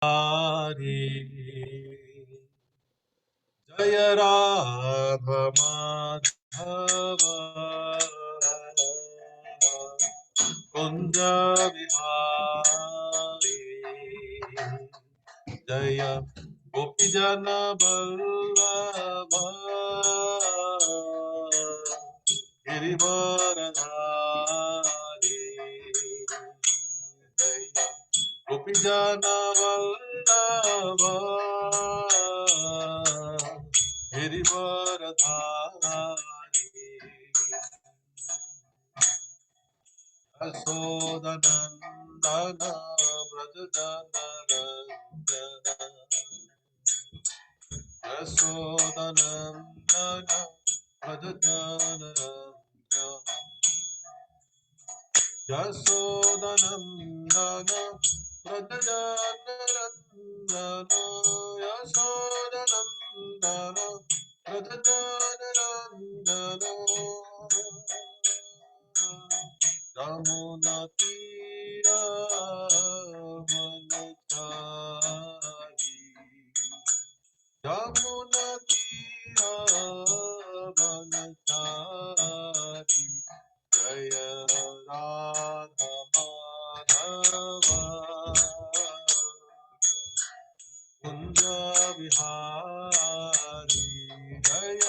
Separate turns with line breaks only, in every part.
हरे जय राधा माधव कुंज विहारी जय गोपी जन वल्लभ गिरिवरधारी जय गोपी जन वल्लभ गिरिवरधारी यशोदनंदन व्रजधनरंजन यशोदनंदन व्रजधनरंजन यशोदनंदन व्रजधनरंजन यशोदनंदन व्रजधनरंजन यमुना तीरावनचारी यमुना तीरावनचारी जय राधा माधव कुंज विहारी जय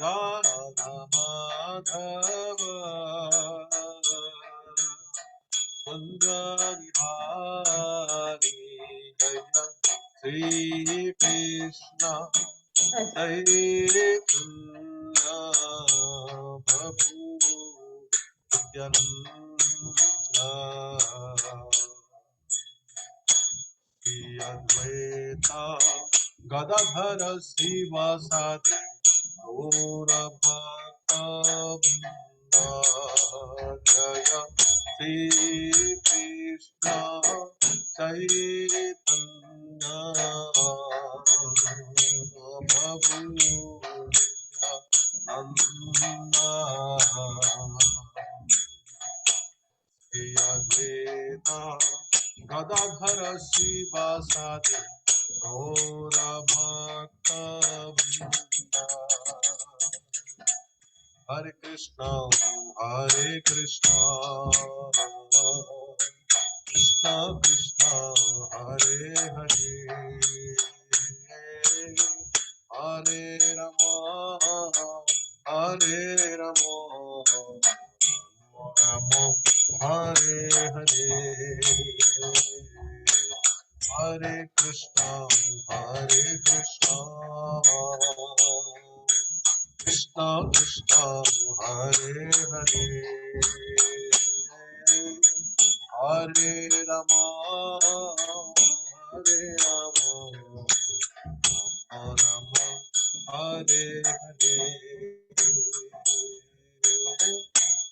राधा माधव कुंज विहारी जय श्री कृष्ण चैतन्य प्रभु नित्यानंद श्री अद्वैता गदाधर श्रीवासादि गौरभक्तवृंद जय श्री कृष्ण चैतन्य प्रभु नित्यानंद श्री अद्वैता गदाधर श्रीवासादि गौरभक्तवृंद हरे Krishna Krishna Krishna Hare Hare Hare Rama Ram Hare Hare Hare Krishna Krishna Krishna Hare Hare Hare Ram Ram Hare Hare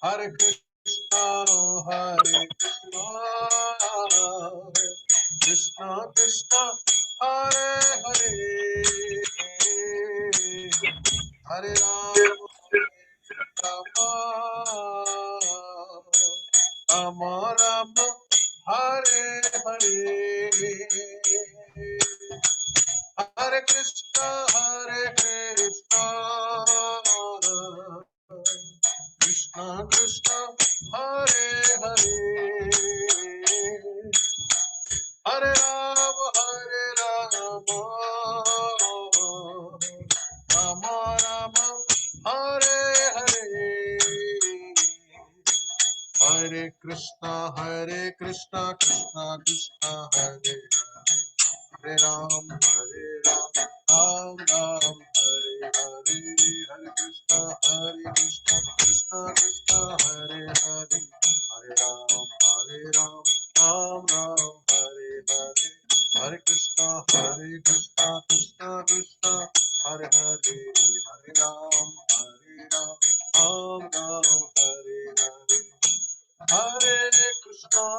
Hare Krishna Krishna Krishna Hare Hare Hare Ram Ram Ram Hare Hare Hare Krishna Krishna Krishna Hare Hare Hare Ram Ram Ram Hare Hare Hare Krishna Krishna Krishna Hare Hare Ram Ram Ram Hare Hare Hare Krishna Krishna Krishna Hare Hare Hare Ram Ram Ram Hare Hare Hare Krishna Krishna Krishna Hare Hare Hare Ram Ram Ram Hare Hare Hare Krishna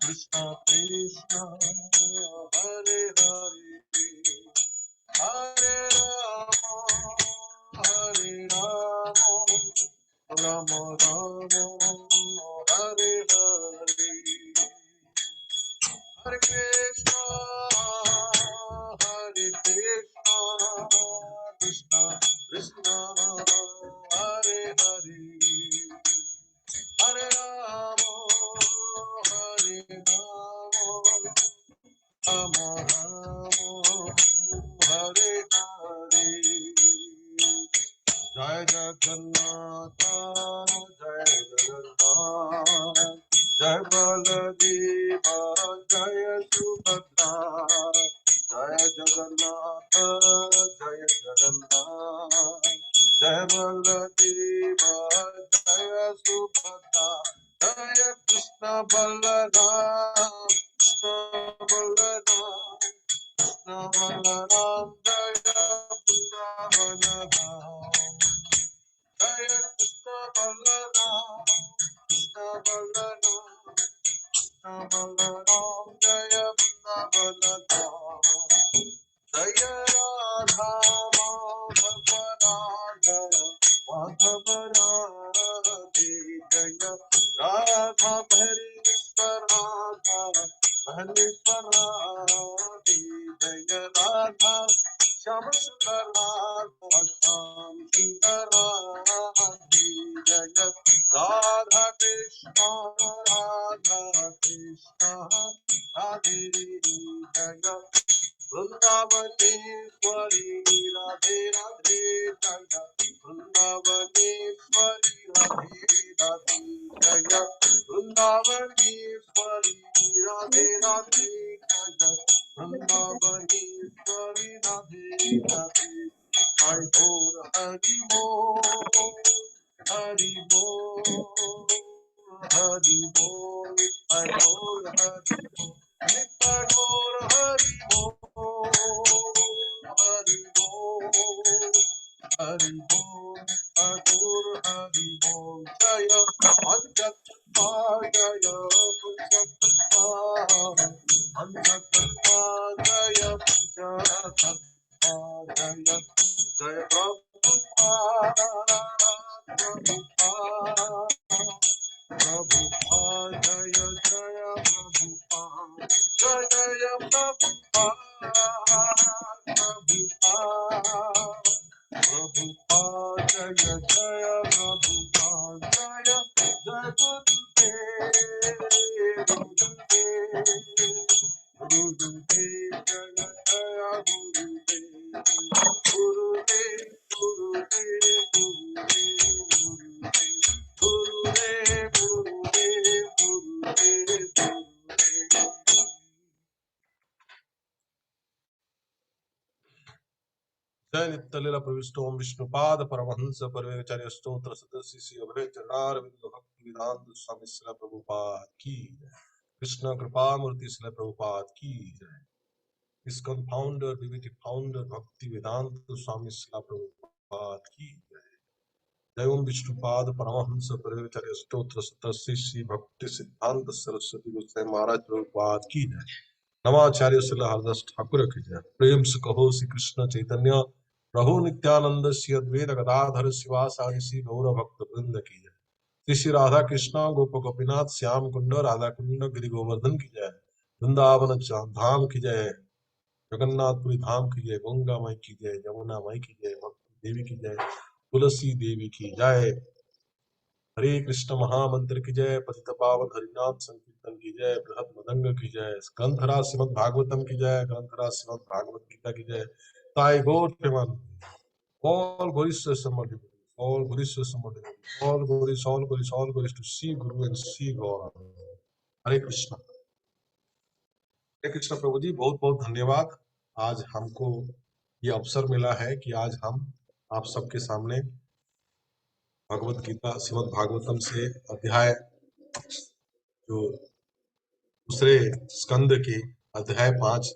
Krishna Krishna Hare Hare Hare Ram Ram Ram Hare Hare Hare Krishna, Hare Krishna, Krishna Krishna, Hare Hare, Hare Rama, Hare Rama, Rama Rama, Hare Hare. Jai Jagannath, Jai Jagannath, Jai Baladeva, Jai Subhadra, Jai Jagannath, Jai Jagannath, Jai Baladeva, Jai Subhadra, Jai Krishna Balaram, Krishna Balaram, Krishna Balaram, Jai Vrindavanam. Jaya Krishna Balaram, Krishna Balaram, Krishna Balaram, Jaya Vrindavanam. Jaya Radha Madhava Radha Madhava Radhe Jaya Radha Bhariswar Radha Bhariswar Radhe Jaya Radha Shyam Sundar Radha Shyam Sundar Radhe Jaya Radha Krishna Radha Krishna Radhe Jaya Vrindavadeshwari Radhe Radhe Jaya Vrindavadeshwari Radhe Radhe Jaya Vrindavadeshwari Radhe Radhe Jaya Vrindavadeshwari Radhe Radhe Jai Gaur Hari Bol Hari Bol Hari Bol Jai Gaur Hari Bol Nitya Gaur Hari Bol Hari Bol Hari Bol Gaur Hari Bol Jaya Panchatattva Jaya Panchatattva Panchatattva Jaya Panchatattva Jaya Jaya Prabhupada Prabhupada Prabhupada Jaya Jaya Prabhupada Jaya Jaya Prabhupada Prabhupada Prabhupada Jaya Jaya Prabhupada Jaya Jaya Gurudev Jaya Jaya Gurudev Gurudev Gurudev Gurudev Gurudev जय नित्यलीला प्रविष्टो विष्णुपाद परमहंस परिव्राजकाचार्य स्तोत्र सदस्य श्री अभय चरणार भक्ति वेदांत स्वामी श्रील प्रभुपाद की जय। कृष्ण कृपा मूर्ति श्रील प्रभुपाद की जय। ISKCON founder डिविटी founder भक्ति वेदांत स्वामी श्रील प्रभुपाद की जय। जय ओम विष्णुपाद परमहंस परिव्राजकाचार्य स्तोत्र सदस्य श्री भक्ति सिद्धांत सरस्वती गोस्वामी महाराज प्रभुपाद की जय। नमाचार्य श्रील हरदास ठाकुर की जय। प्रेम से कहो श्री कृष्ण चैतन्य प्रभु नित्यानंद श्री अद्वैत गदाधर शिवासादि श्री गौर भक्त वृंद की जय। श्री श्री राधा कृष्ण गोप गोपीनाथ श्याम कुंड राधा कुंड गिरि गोवर्धन की जय। वृंदावन धाम की जय। जगन्नाथपुरी धाम की जय। गंगा माई की जय। यमुना माई की जय। भक्ति देवी की जय। तुलसी देवी की जय। हरे कृष्ण महामंत्र की जय। पतित पावन हरिनाम संकीर्तन की जय। बृहद मदंग की जय। ग्रंथराज श्रीमद भागवतम की जय। ग्रंथराज श्रीमद भागवत गीता की जय। ताई गौर प्रेमान all glories to somebody, all glories to somebody, all glories to see Guru and see God. हरे कृष्ण। हरे कृष्ण प्रभु जी, बहुत बहुत धन्यवाद। आज हमको ये अवसर मिला है कि आज हम आप सबके सामने भगवत गीता श्रीमद भागवतम से अध्याय जो दूसरे स्कंद के अध्याय 5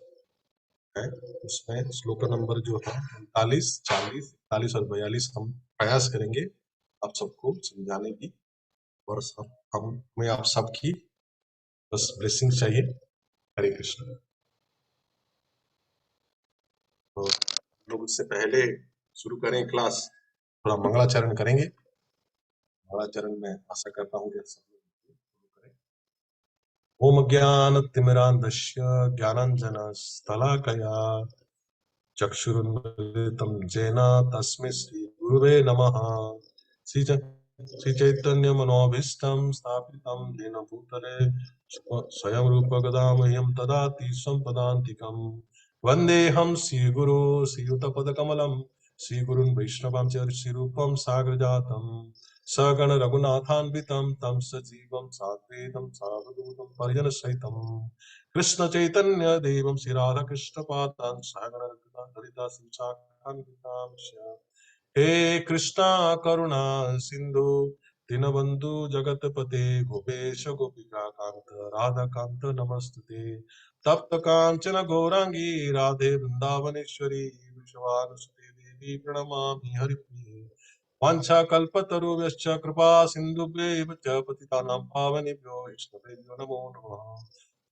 है, उसमें श्लोक नंबर जो है 39, 40, 41 और 42 हम प्रयास करेंगे आप सबको समझाने की, और हमें आप सबकी बस ब्लेसिंग चाहिए। हरे कृष्ण। तो लोग उससे पहले शुरू करें क्लास, थोड़ा मंगलाचरण करेंगे। मंगलाचरण में आशा करता हूँ कि सब लोग शुरू करें। ओम ज्ञानतिमिरान्धस्य ज्ञानाञ्जनशलाकया चक्षुरुन्मिलितं येन तस्मै श्रीगुरुवे नमः। श्रीचैतन्यमनोभीष्टं स्थापितं येन भूतले स्वयं रूपगदामह्यं ददाति सम्पदान्तिकम्। वन्देऽहं श्रीगुरो श्रीयुतपदकमलं श्रीगुरुन् वैष्णवं च श्रीरूपं साग्रजातं सगण रघुनाथान्वितं तं सजीवं साद्वैतं सावधूतं परिजनसहितं कृष्ण चैतन्य देवं श्री राधा कृष्ण पादान् सहगण ललिता श्रीशाखान्वितांश्च हे कृष्णा करुणा सिंधु दीनबंधु जगतपते गोपेश गोपिका कांत राधा कांत नमस्तुते तप्त कांचन गौरांगी राधे वृंदावनेश्वरी विश्वानुसुते देवी प्रणमामि हरिप्रिये वाञ्छाकल्पतरुभ्यश्च कृपा सिन्धुभ्यैव च पतितानां पावनेभ्यो वैष्णवेभ्यो नमो नमः।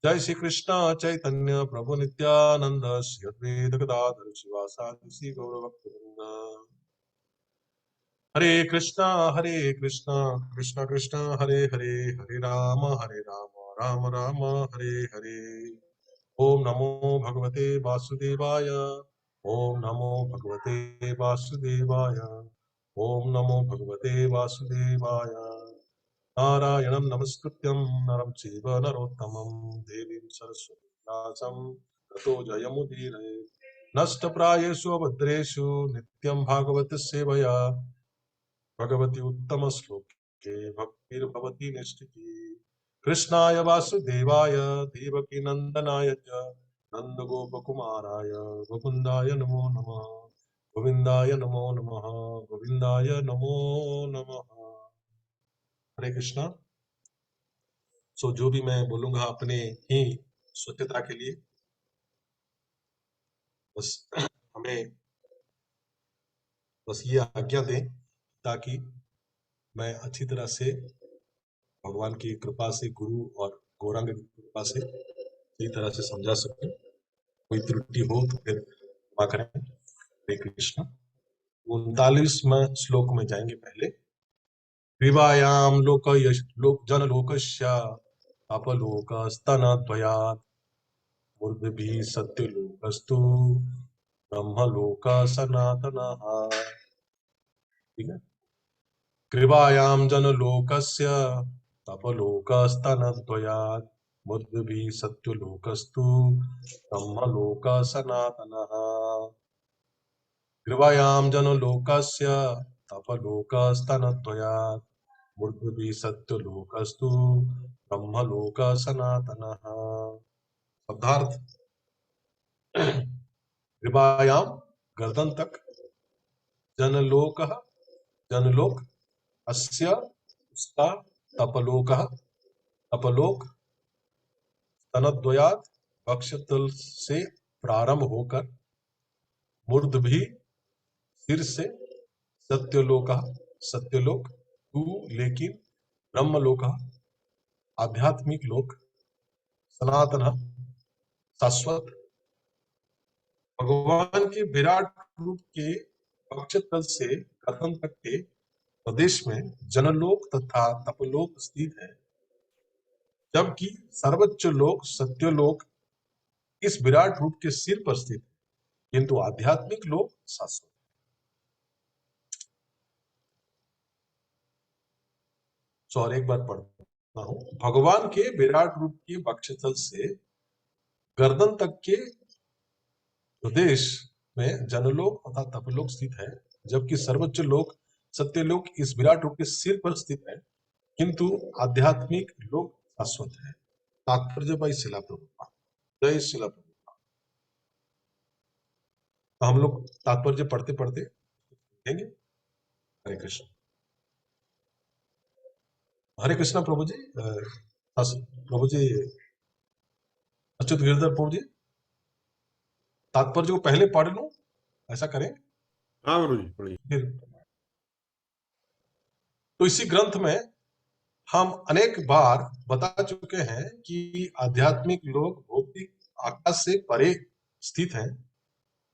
जय श्री कृष्ण चैतन्य प्रभु नित्यानंद श्री अद्वैत गदाधर शिवासादि श्री गौरभक्तवृंद। हरे कृष्णा कृष्ण कृष्ण हरे हरे हरे राम राम राम हरे हरे। ओम नमो भगवते वासुदेवाय। ओम नमो भगवते वासुदेवाय। ओम नमो भगवते वासुदेवाय। नारायणं नमस्कृत्यं नरं चैव नरोत्तमं देवीं सरस्वतीं व्यासं ततो जयमुदीरये। नष्टप्रायेषु अभद्रेषु नित्यं भागवत सेवया भगवती उत्तमश्लोके भक्तिर्भवति निष्ठिकी। कृष्णाय वासुदेवाय देवकी नन्दनाय च नन्दगोपकुमाराय मुकुन्दाय नमो नमः। गोविन्दाय नमो नमः। गोविन्दाय नमो नमः। हरे कृष्णा। सो जो भी मैं बोलूंगा अपने ही स्वच्छता के लिए, बस हमें बस ये आज्ञा दें ताकि मैं अच्छी तरह से भगवान की कृपा से, गुरु और गौरांग की कृपा से सही तरह से समझा सकूं। कोई त्रुटि हो तो फिर क्षमा करें। हरे कृष्ण। 39वें श्लोक में जाएंगे पहले। कृपायां लोक जनलोकस्य अपलोकस्तनद्वयात् मूर्धभिः सत्यलोकस्तु ब्रह्मलोक सनातनः। ठीक है। कृपायां जनलोकस्य तपलोकस्तनद्वयात् मूर्धभिः सत्यलोकस्तु ब्रह्मलोक सनातनः। कृपायां जनलोकस्य तपलोकस्तनद्वयात् मूर्धभिः सत्यलोकस्तु ब्रह्मलोक सनातनः। शब्दार्थ। कृपायां गर्दन तक, जनलोक जनलोक, अस्य उसका, तपलोक तपलोक, स्तनद्वयात् वक्षतल से प्रारंभ होकर, मूर्धभी सिर से, सत्यलोक सत्यलोक, तू लेकिन, ब्रह्मलोक आध्यात्मिक लोक, सनातन शाश्वत। भगवान के विराट रूप के वक्षतल से गर्दन तक के प्रदेश में जनलोक तथा तपलोक स्थित है, जबकि सर्वोच्च लोक सत्यलोक इस विराट रूप के सिर पर स्थित है, किंतु आध्यात्मिक लोक शाश्वत। और एक बार पढ़ता हूं। भगवान के विराट रूप के वक्षस्थल से गर्दन तक के प्रदेश में जनलोक तथा तपलोक स्थित है, जबकि सर्वोच्च लोक सत्यलोक इस विराट रूप के सिर पर स्थित है, किंतु आध्यात्मिक लोक शाश्वत है। तात्पर्य भाई शिला प्रभुपाद। जय शिला प्रभुपाद। तो हम लोग तात्पर्य पढ़ते पढ़ते देखेंगे। हरे कृष्ण। हरे कृष्ण प्रभु जी। प्रभु जी, अच्युत गिरधर प्रभु जी, तात्पर्य को पहले पढ़ लूं, ऐसा करें?
हाँ गुरु जी पढ़िए।
फिर तो इसी ग्रंथ में हम अनेक बार बता चुके हैं कि आध्यात्मिक लोक भौतिक आकाश से परे स्थित है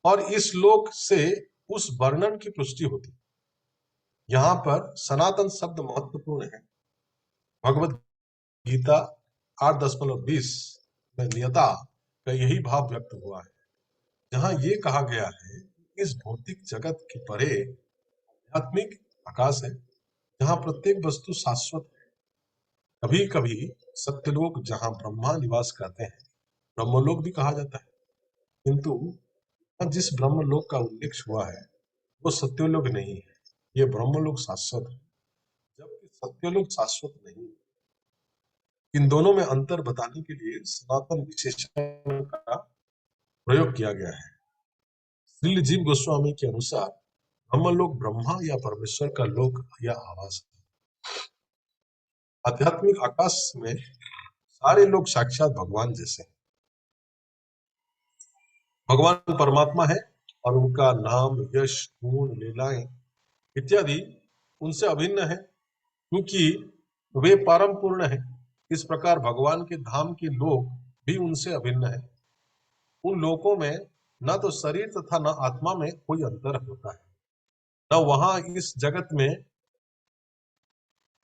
और इस लोक से उस वर्णन की पुष्टि होती है। यहाँ पर सनातन शब्द महत्वपूर्ण है। भगवत गीता 8.20 में नियता का यही भाव व्यक्त हुआ है, जहां ये कहा गया है कि इस भौतिक जगत के परे आध्यात्मिक आकाश है, जहां प्रत्येक वस्तु शाश्वत है। कभी कभी सत्यलोक, जहां ब्रह्मा निवास करते हैं, ब्रह्मलोक भी कहा जाता है, किंतु जिस ब्रह्मलोक का उल्लेख हुआ है वो सत्यलोक नहीं है, ये ब्रह्मलोक शाश्वत है, जबकि सत्यलोक शाश्वत नहीं है। इन दोनों में अंतर बताने के लिए सनातन विशेषण का प्रयोग किया गया है। श्री जीव गोस्वामी के अनुसार ब्रह्मलोक ब्रह्मा या परमेश्वर का लोक या आवास है। आध्यात्मिक आकाश में सारे लोग साक्षात भगवान जैसे हैं। भगवान परमात्मा है और उनका नाम, यश, गुण, लीलाएं इत्यादि उनसे अभिन्न है, क्योंकि वे परम पूर्ण है। इस प्रकार भगवान के धाम के लोक भी उनसे अभिन्न है। उन लोकों में न तो शरीर तथा न आत्मा में कोई अंतर होता है, न वहां इस जगत में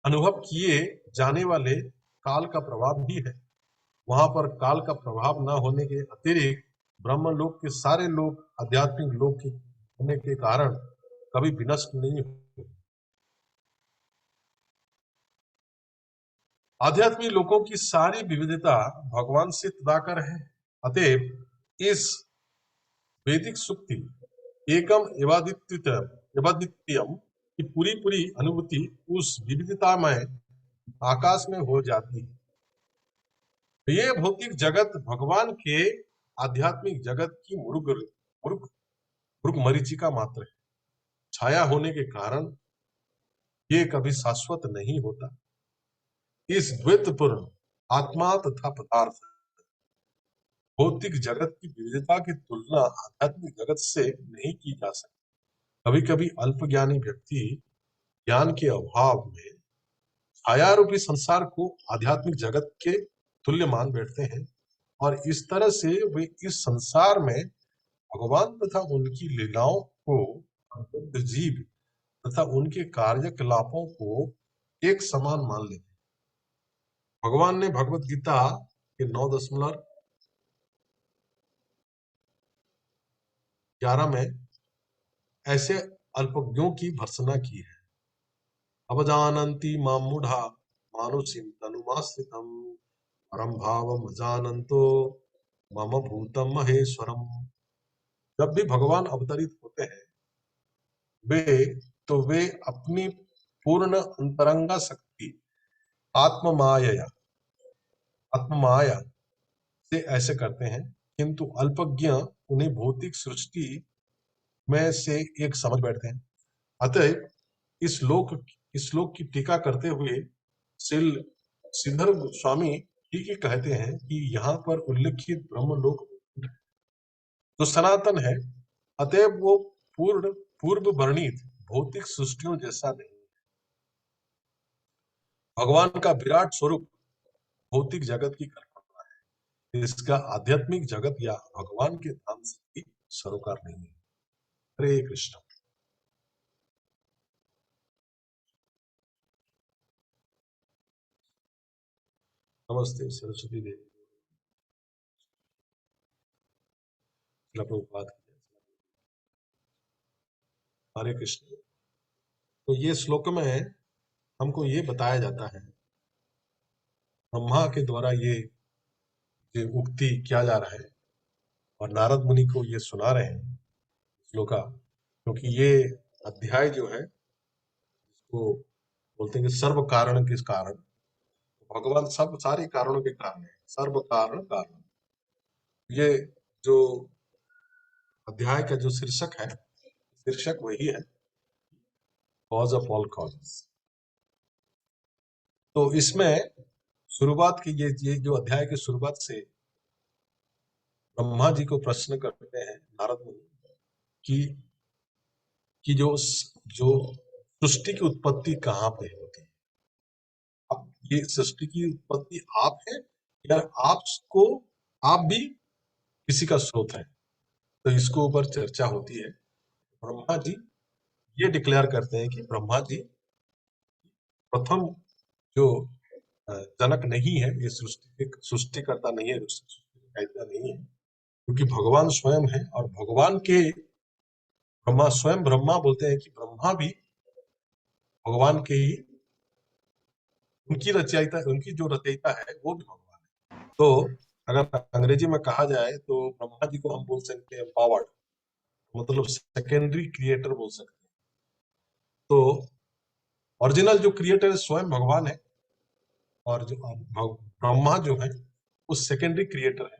अनुभव किए जाने वाले काल का प्रभाव भी है। वहां पर काल का प्रभाव न होने के अतिरिक्त ब्रह्मलोक के सारे लोग आध्यात्मिक लोक के होने के कारण कभी विनष्ट नहीं होते। आध्यात्मिक लोकों की सारी विविधता भगवान से तदाकर है। अतएव इस वैदिक सूक्ति एकम एवाद्वितीयम की पूरी पूरी अनुभूति उस विविधतामय आकाश में हो जाती है। ये भौतिक जगत भगवान के आध्यात्मिक जगत की मृग मरीचिका मात्र है। छाया होने के कारण ये कभी शाश्वत नहीं होता। इस द्वैतपूर्ण आत्मा तथा पदार्थ भौतिक जगत की विविधता की तुलना आध्यात्मिक जगत से नहीं की जा सकती। कभी कभी अल्पज्ञानी व्यक्ति ज्ञान के अभाव में छाया रूपी संसार को आध्यात्मिक जगत के तुल्य मान बैठते हैं और इस तरह से वे इस संसार में भगवान तथा उनकी लीलाओं को, जीव तथा उनके कार्यकलापों को एक समान मान लेते हैं। भगवान ने भगवत गीता के 9:11 में ऐसे अल्पज्ञों की भर्त्सना की है। अवजानन्ति मां मूढ़ा मानुषीं तनुमाश्रितं परम भावम जानन्तो मम भूतम महेश्वरम। जब भी भगवान अवतरित होते हैं वे अपनी पूर्ण अंतरंगा शक्ति आत्ममाया से ऐसे करते हैं, किंतु अल्पज्ञ उन्हें भौतिक सृष्टि में से एक समझ बैठते हैं। अतः इस श्लोक की टीका करते हुए श्रीधर गोस्वामी ठीक ही कहते हैं कि यहाँ पर उल्लेखित ब्रह्मलोक तो सनातन है, अतएव वो पूर्व वर्णित भौतिक सृष्टियों जैसा नहीं। भगवान का विराट स्वरूप भौतिक जगत की कल्पना है। इसका आध्यात्मिक जगत या भगवान के धाम से भी सरोकार नहीं है। हरे कृष्ण। नमस्ते सरस्वती देवी। प्रभुपाद। हरे कृष्ण। तो ये श्लोक में हमको ये बताया जाता है, ब्रह्मा के द्वारा ये उक्ति किया जा रहा है और नारद मुनि को ये सुना रहे हैं श्लोका, क्योंकि ये अध्याय जो है इसको बोलते हैं कि सर्व कारण किस कारण, भगवान सब सारे कारणों के कारण है, सर्व कारण कारण। ये जो अध्याय का जो शीर्षक वही है, कॉज ऑफ ऑल कॉजेस। तो इसमें शुरुआत की ये जो अध्याय की शुरुआत से ब्रह्मा जी को प्रश्न करते हैं नारद मुनि कि जो सृष्टि की उत्पत्ति कहाँ पे होती है। अब ये सृष्टि की उत्पत्ति आप है या आप भी किसी का स्रोत है, तो इसको ऊपर चर्चा होती है। ब्रह्मा जी ये डिक्लेयर करते हैं कि ब्रह्मा जी प्रथम जो जनक नहीं है, ये सृष्टिकर्ता नहीं है, सृष्टिकर्ता नहीं है, क्योंकि भगवान स्वयं है। और भगवान के ब्रह्मा स्वयं ब्रह्मा बोलते हैं कि ब्रह्मा भी भगवान के ही, उनकी रचयिता, उनकी जो रचयिता है वो भी भगवान है। तो अगर अंग्रेजी में कहा जाए तो ब्रह्मा जी को हम बोल सकते हैं पावर्ड, मतलब सेकेंडरी क्रिएटर बोल सकते हैं। तो ओरिजिनल जो क्रिएटर स्वयं भगवान है, और जो ब्रह्मा जो है वो सेकेंडरी क्रिएटर है,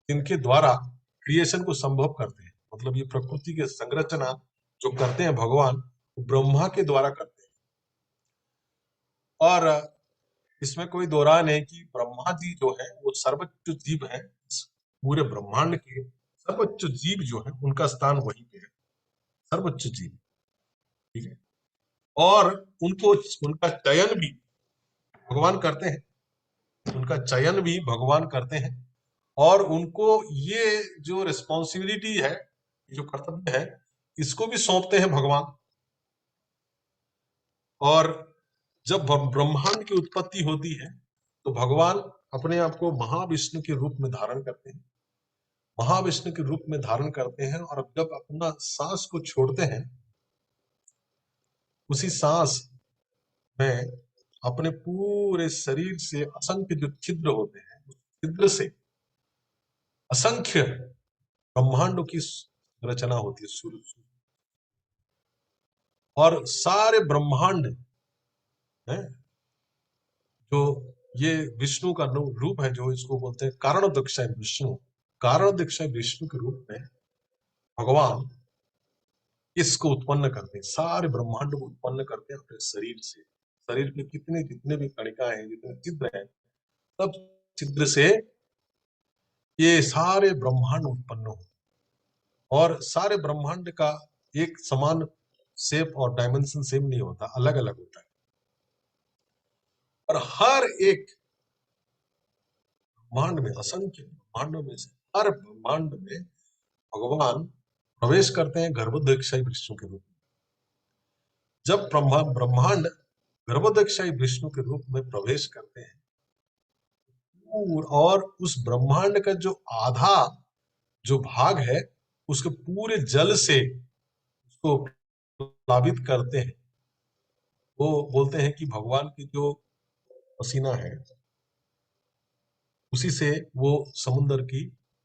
जिनके द्वारा क्रिएशन को संभव करते हैं। मतलब ये प्रकृति के संरचना जो करते हैं भगवान, वो ब्रह्मा के द्वारा करते हैं। और इसमें कोई दो राय नहीं कि ब्रह्मा जी जो है वो सर्वोच्च जीव है, पूरे ब्रह्मांड के सर्वोच्च जीव जो है उनका स्थान वहीं पे है, सर्वोच्च जीव। ठीक है। और उनको, उनका चयन भी भगवान करते हैं, उनका चयन भी भगवान करते हैं। और उनको ये जो रिस्पॉन्सिबिलिटी है, जो कर्तव्य है, इसको भी सौंपते हैं भगवान। और जब ब्रह्मांड की उत्पत्ति होती है तो भगवान अपने आप को महाविष्णु के रूप में धारण करते हैं, महाविष्णु के रूप में धारण करते हैं। और जब अपना सांस को छोड़ते हैं, उसी सांस में अपने पूरे शरीर से असंख्य जो छिद्र होते हैं, उस छिद्र से असंख्य ब्रह्मांडों की रचना होती है, सूर्य। और सारे ब्रह्मांड है जो, ये विष्णु का रूप है, जो इसको बोलते हैं कारण दक्षाय विष्णु। कारण दक्षाय विष्णु के रूप में भगवान इसको उत्पन्न करते हैं, सारे ब्रह्मांड को उत्पन्न करते हैं अपने शरीर से। शरीर में कितने जितने भी कणिका हैं, जितने छिद्र हैं, सब छिद्र से ये सारे ब्रह्मांड उत्पन्न हो। और सारे ब्रह्मांड का एक समान शेप और डायमेंशन सेम नहीं होता, अलग अलग होता है। और हर एक ब्रह्मांड में, असंख्य ब्रह्मांडों में से हर ब्रह्मांड में भगवान प्रवेश करते हैं गर्भोदक्षाई विष्णु के रूप में। जब ब्रह्मांड गर्भोदक्षाई विष्णु के रूप में प्रवेश करते हैं, और उस ब्रह्मांड का जो आधा जो भाग है, उसके पूरे जल से उसको प्लावित करते हैं। वो बोलते हैं कि भगवान की जो पसीना है, उसी से वो समुद्र की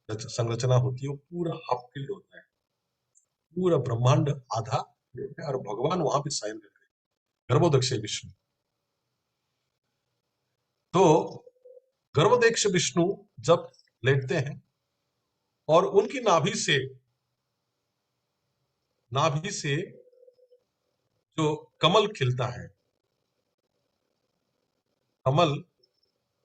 संरचना होती है, वो पूरा हाफ फिल्ड होता है, पूरा ब्रह्मांड आधा, और भगवान वहां पे शयन करते हैं, गर्भोदक्ष विष्णु। तो गर्भोदक्ष विष्णु जब लेटते हैं और उनकी नाभि से जो कमल खिलता है, कमल,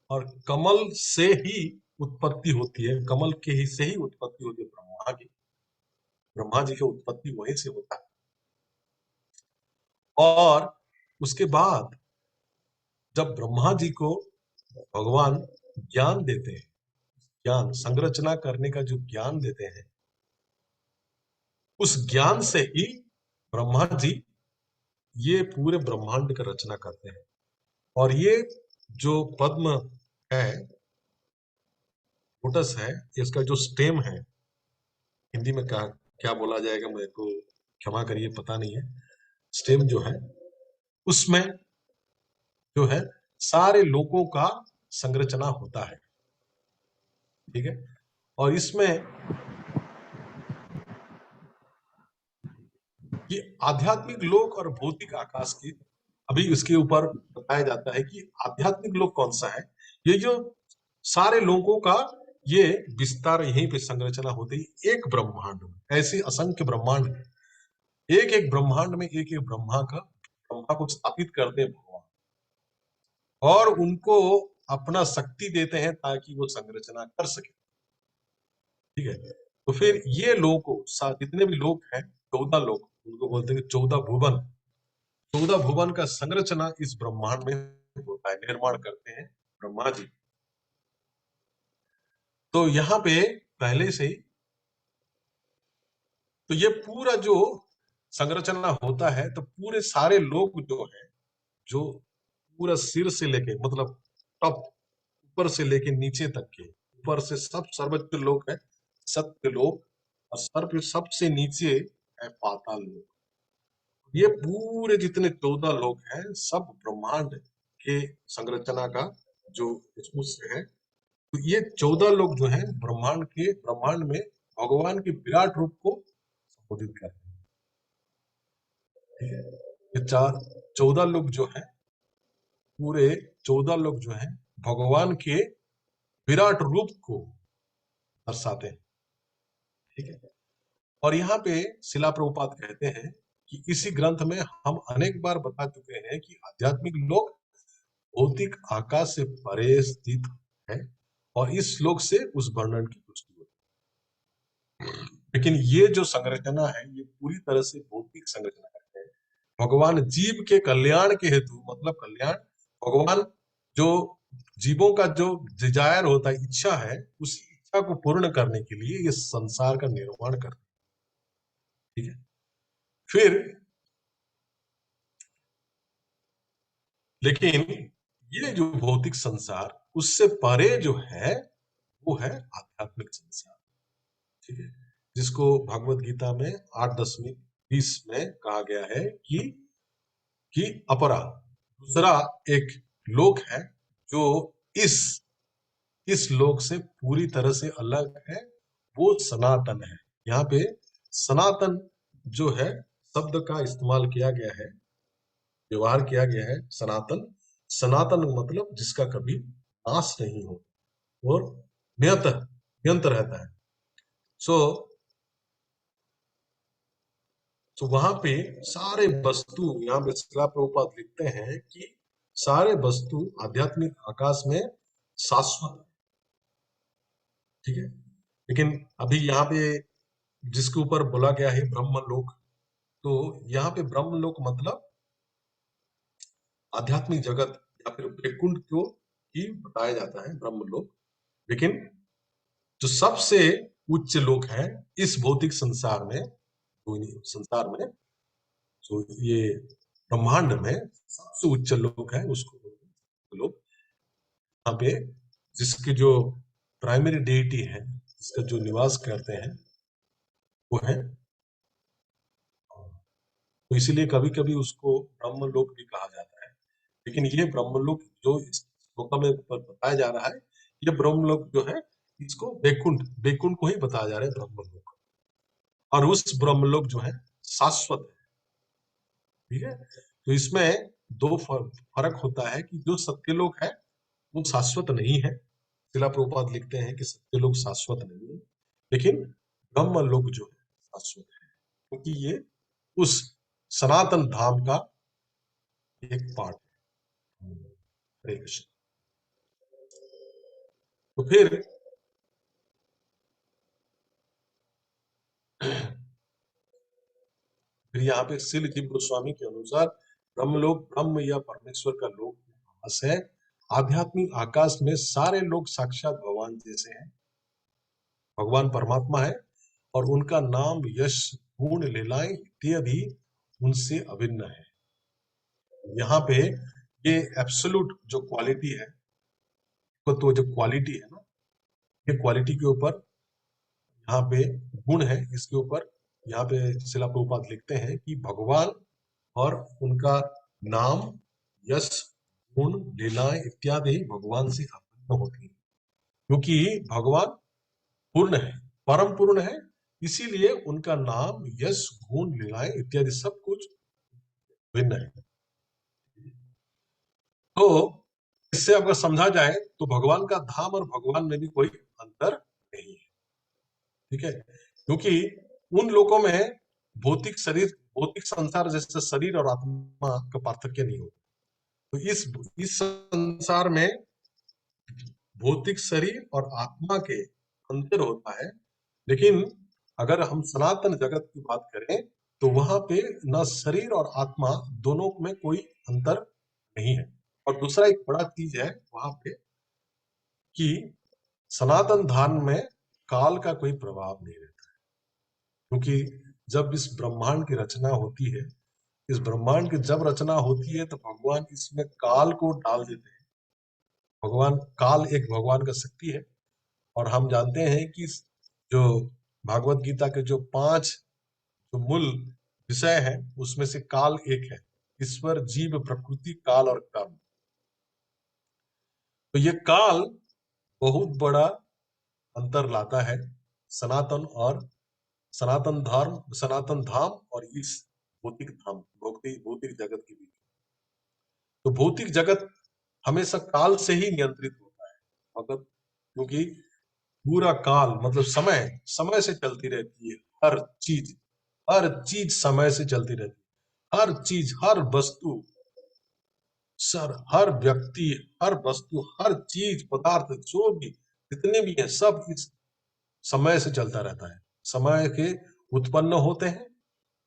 और कमल से ही उत्पत्ति होती है, कमल के ही से ही उत्पत्ति होती है ब्रह्मा की। ब्रह्मा जी की उत्पत्ति वहीं से होता है। और उसके बाद जब ब्रह्मा जी को भगवान ज्ञान देते हैं, ज्ञान संरचना करने का जो ज्ञान देते हैं, उस ज्ञान से ही ब्रह्मा जी ये पूरे ब्रह्मांड का रचना करते हैं। और ये जो पद्म है, लोटस है, इसका जो स्टेम है, हिंदी में क्या क्या बोला जाएगा मेरे को क्षमा करिए, पता नहीं है। स्टेम जो है, उसमें जो है सारे लोगों का संरचना होता है। ठीक है। और इसमें ये आध्यात्मिक लोक और भौतिक आकाश की, अभी इसके ऊपर बताया जाता है कि आध्यात्मिक लोक कौन सा है। ये जो सारे लोगों का ये विस्तार यहीं पे संरचना होती है एक ब्रह्मांड में। ऐसे असंख्य ब्रह्मांड है, एक एक ब्रह्मांड में एक एक ब्रह्मा को स्थापित करते हैं भगवान, और उनको अपना शक्ति देते हैं ताकि वो संरचना कर सके। ठीक है। तो फिर ये लोग, जितने भी लोग हैं, 14 लोग, उनको बोलते हैं 14 भुवन। 14 भुवन का संरचना इस ब्रह्मांड में होता है, निर्माण करते हैं ब्रह्मा जी। तो यहाँ पे पहले से ही, तो ये पूरा जो संरचना होता है, तो पूरे सारे लोग जो है, जो पूरा सिर से लेके, मतलब सब ऊपर से लेके नीचे तक के, ऊपर से सब सर्वोच्च लोक है सत्य लोक, और सर्व सबसे नीचे है पाताल लोक। ये पूरे जितने 14 लोक हैं सब ब्रह्मांड के संरचना का जो उस है। तो ये 14 लोग जो है ब्रह्मांड में भगवान के विराट रूप को संबोधित करते हैं। ठीक है, ये 14 लोग जो है, पूरे 14 लोग जो है भगवान के विराट रूप को दर्शाते हैं। ठीक है, और यहाँ पे शिला प्रभुपाद कहते हैं कि इसी ग्रंथ में हम अनेक बार बता चुके हैं कि आध्यात्मिक लोक भौतिक आकाश से परे स्थित है, और इस श्लोक से उस वर्णन की पुष्टि होती है। लेकिन ये जो संरचना है ये पूरी तरह से भौतिक संरचना है। भगवान जीव के कल्याण के हेतु, मतलब कल्याण, भगवान जो जीवों का जो डिजायर होता है, इच्छा है, उस इच्छा को पूर्ण करने के लिए ये संसार का निर्माण करते हैं। ठीक है, फिर लेकिन ये जो भौतिक संसार उससे परे जो है वो है आध्यात्मिक संसार। ठीक है, जिसको भगवत गीता में 8-10-20 में कहा गया है कि अपरा, दूसरा एक लोक है जो इस इस लोक से पूरी तरह से अलग है, वो सनातन है। यहाँ पे सनातन जो है शब्द का इस्तेमाल किया गया है, व्यवहार किया गया है। सनातन, सनातन मतलब जिसका कभी नाश नहीं हो और नियंत रहता है। सो तो वहां पे सारे वस्तु, यहाँ पे शिला प्रभुपाद लिखते हैं कि सारे वस्तु आध्यात्मिक आकाश में शाश्वत। ठीक है, लेकिन अभी यहाँ पे जिसके ऊपर बोला गया है ब्रह्मलोक, तो यहाँ पे ब्रह्मलोक मतलब आध्यात्मिक जगत या फिर वैकुंठ को ही बताया जाता है ब्रह्मलोक। लेकिन जो सबसे उच्च लोक है इस भौतिक संसार में, जो ये ब्रह्मांड में सबसे उच्च लोक है, उसको लोग यहाँ पे जिसकी जो प्राइमरी डेइटी है, जिसका जो निवास करते हैं वो है, तो इसीलिए कभी कभी उसको ब्रह्मलोक भी कहा जाता है। लेकिन ये ब्रह्मलोक जो इस श्लोक में ऊपर बताया जा रहा है, ये ब्रह्मलोक जो है इसको वैकुंठ वैकुंठ को ही बताया जा रहा है ब्रह्मलोक, और उस ब्रह्मलोक जो है शाश्वत है। ठीक है, तो इसमें दो फर्क होता है कि जो सत्यलोक है वो शाश्वत नहीं है। शिला प्रभुपाद लिखते हैं कि सत्यलोक शाश्वत नहीं है, लेकिन ब्रह्मलोक जो है शाश्वत है, क्योंकि ये उस सनातन धाम का एक पार्ट है। हरे कृष्ण। तो फिर यहाँ पे शिल जीव गोस्वामी के अनुसार ब्रह्मलोक ब्रह्म या परमेश्वर का लोक आवास है। आध्यात्मिक आकाश में सारे लोग साक्षात भगवान जैसे हैं, भगवान परमात्मा है, और उनका नाम, यश, गुण, लीलाएं इत्यादि उनसे अभिन्न है। यहाँ पे ये एब्सोल्यूट जो क्वालिटी है, तो जो क्वालिटी है ना, ये क्वालिटी के ऊपर यहाँ पे गुण है, इसके ऊपर यहाँ पे शिला प्रभुपाद लिखते हैं कि भगवान और उनका नाम, यश, गुण, लीलाएं इत्यादि भगवान से अभिन्न होती है, क्योंकि भगवान पूर्ण है, परम पूर्ण है, इसीलिए उनका नाम, यश, गुण, लीलाएं इत्यादि सब कुछ भिन्न है। तो इससे अगर समझा जाए तो भगवान का धाम और भगवान में भी कोई अंतर नहीं है। ठीक है, क्योंकि उन लोगों में भौतिक शरीर, भौतिक संसार जैसे शरीर और आत्मा का पार्थक्य नहीं होता। तो इस संसार में भौतिक शरीर और आत्मा के अंतर होता है, लेकिन अगर हम सनातन जगत की बात करें तो वहां पे न शरीर और आत्मा दोनों में कोई अंतर नहीं है। और दूसरा एक बड़ा चीज है वहां पे कि सनातन धर्म में काल का कोई प्रभाव नहीं रहता है, क्योंकि जब इस ब्रह्मांड की रचना होती है, इस ब्रह्मांड की जब रचना होती है तो भगवान इसमें काल को डाल देते हैं। भगवान काल एक भगवान का शक्ति है, और हम जानते हैं कि जो भागवत गीता के जो 5 जो मूल विषय है उसमें से काल एक है, ईश्वर, जीव, प्रकृति, काल और कर्म। तो ये काल बहुत बड़ा अंतर लाता है सनातन और सनातन धाम और इस भौतिक धाम, भौतिक जगत के बीच। तो भौतिक जगत हमेशा काल से ही नियंत्रित होता है, मतलब क्योंकि पूरा काल मतलब समय से चलती रहती है। हर चीज समय से चलती रहती है। हर चीज, हर वस्तु, हर व्यक्ति, हर वस्तु, हर चीज, पदार्थ, जो भी जितने भी है सब इस समय से चलता रहता है। समय के उत्पन्न होते हैं,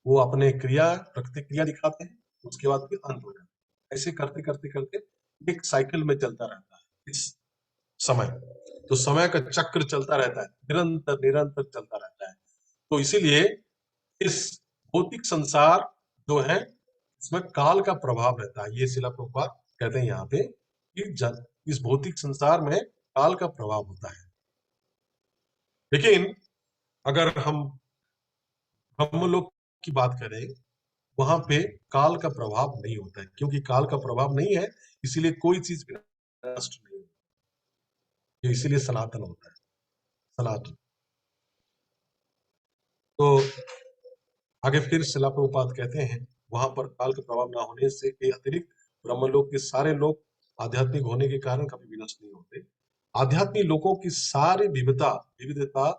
वो अपने प्रतिक्रिया दिखाते हैं, उसके बाद फिर अंत हो जाता है। ऐसे करते करते करते एक साइकिल में चलता रहता है इस समय। तो समय का चक्र चलता रहता है, निरंतर निरंतर चलता रहता है। तो इसीलिए इस भौतिक संसार जो है इसमें काल का प्रभाव रहता है। ये शिला प्रभुपाद कहते हैं यहाँ पे कि इस भौतिक संसार में काल का प्रभाव होता है। लेकिन अगर हम लोग की बात करें, वहां पे काल का प्रभाव नहीं होता है, क्योंकि काल का प्रभाव नहीं है, इसीलिए कोई चीज नष्ट नहीं होती, इसीलिए सनातन होता है, सनातन। तो आगे फिर शिला प्रभुपाद कहते हैं, वहां पर काल का प्रभाव न होने से के अतिरिक्त ब्रह्मलोक के सारे लोग आध्यात्मिक होने के कारण कभी विनष्ट नहीं होते। आध्यात्मिक लोगों की सारी विविधता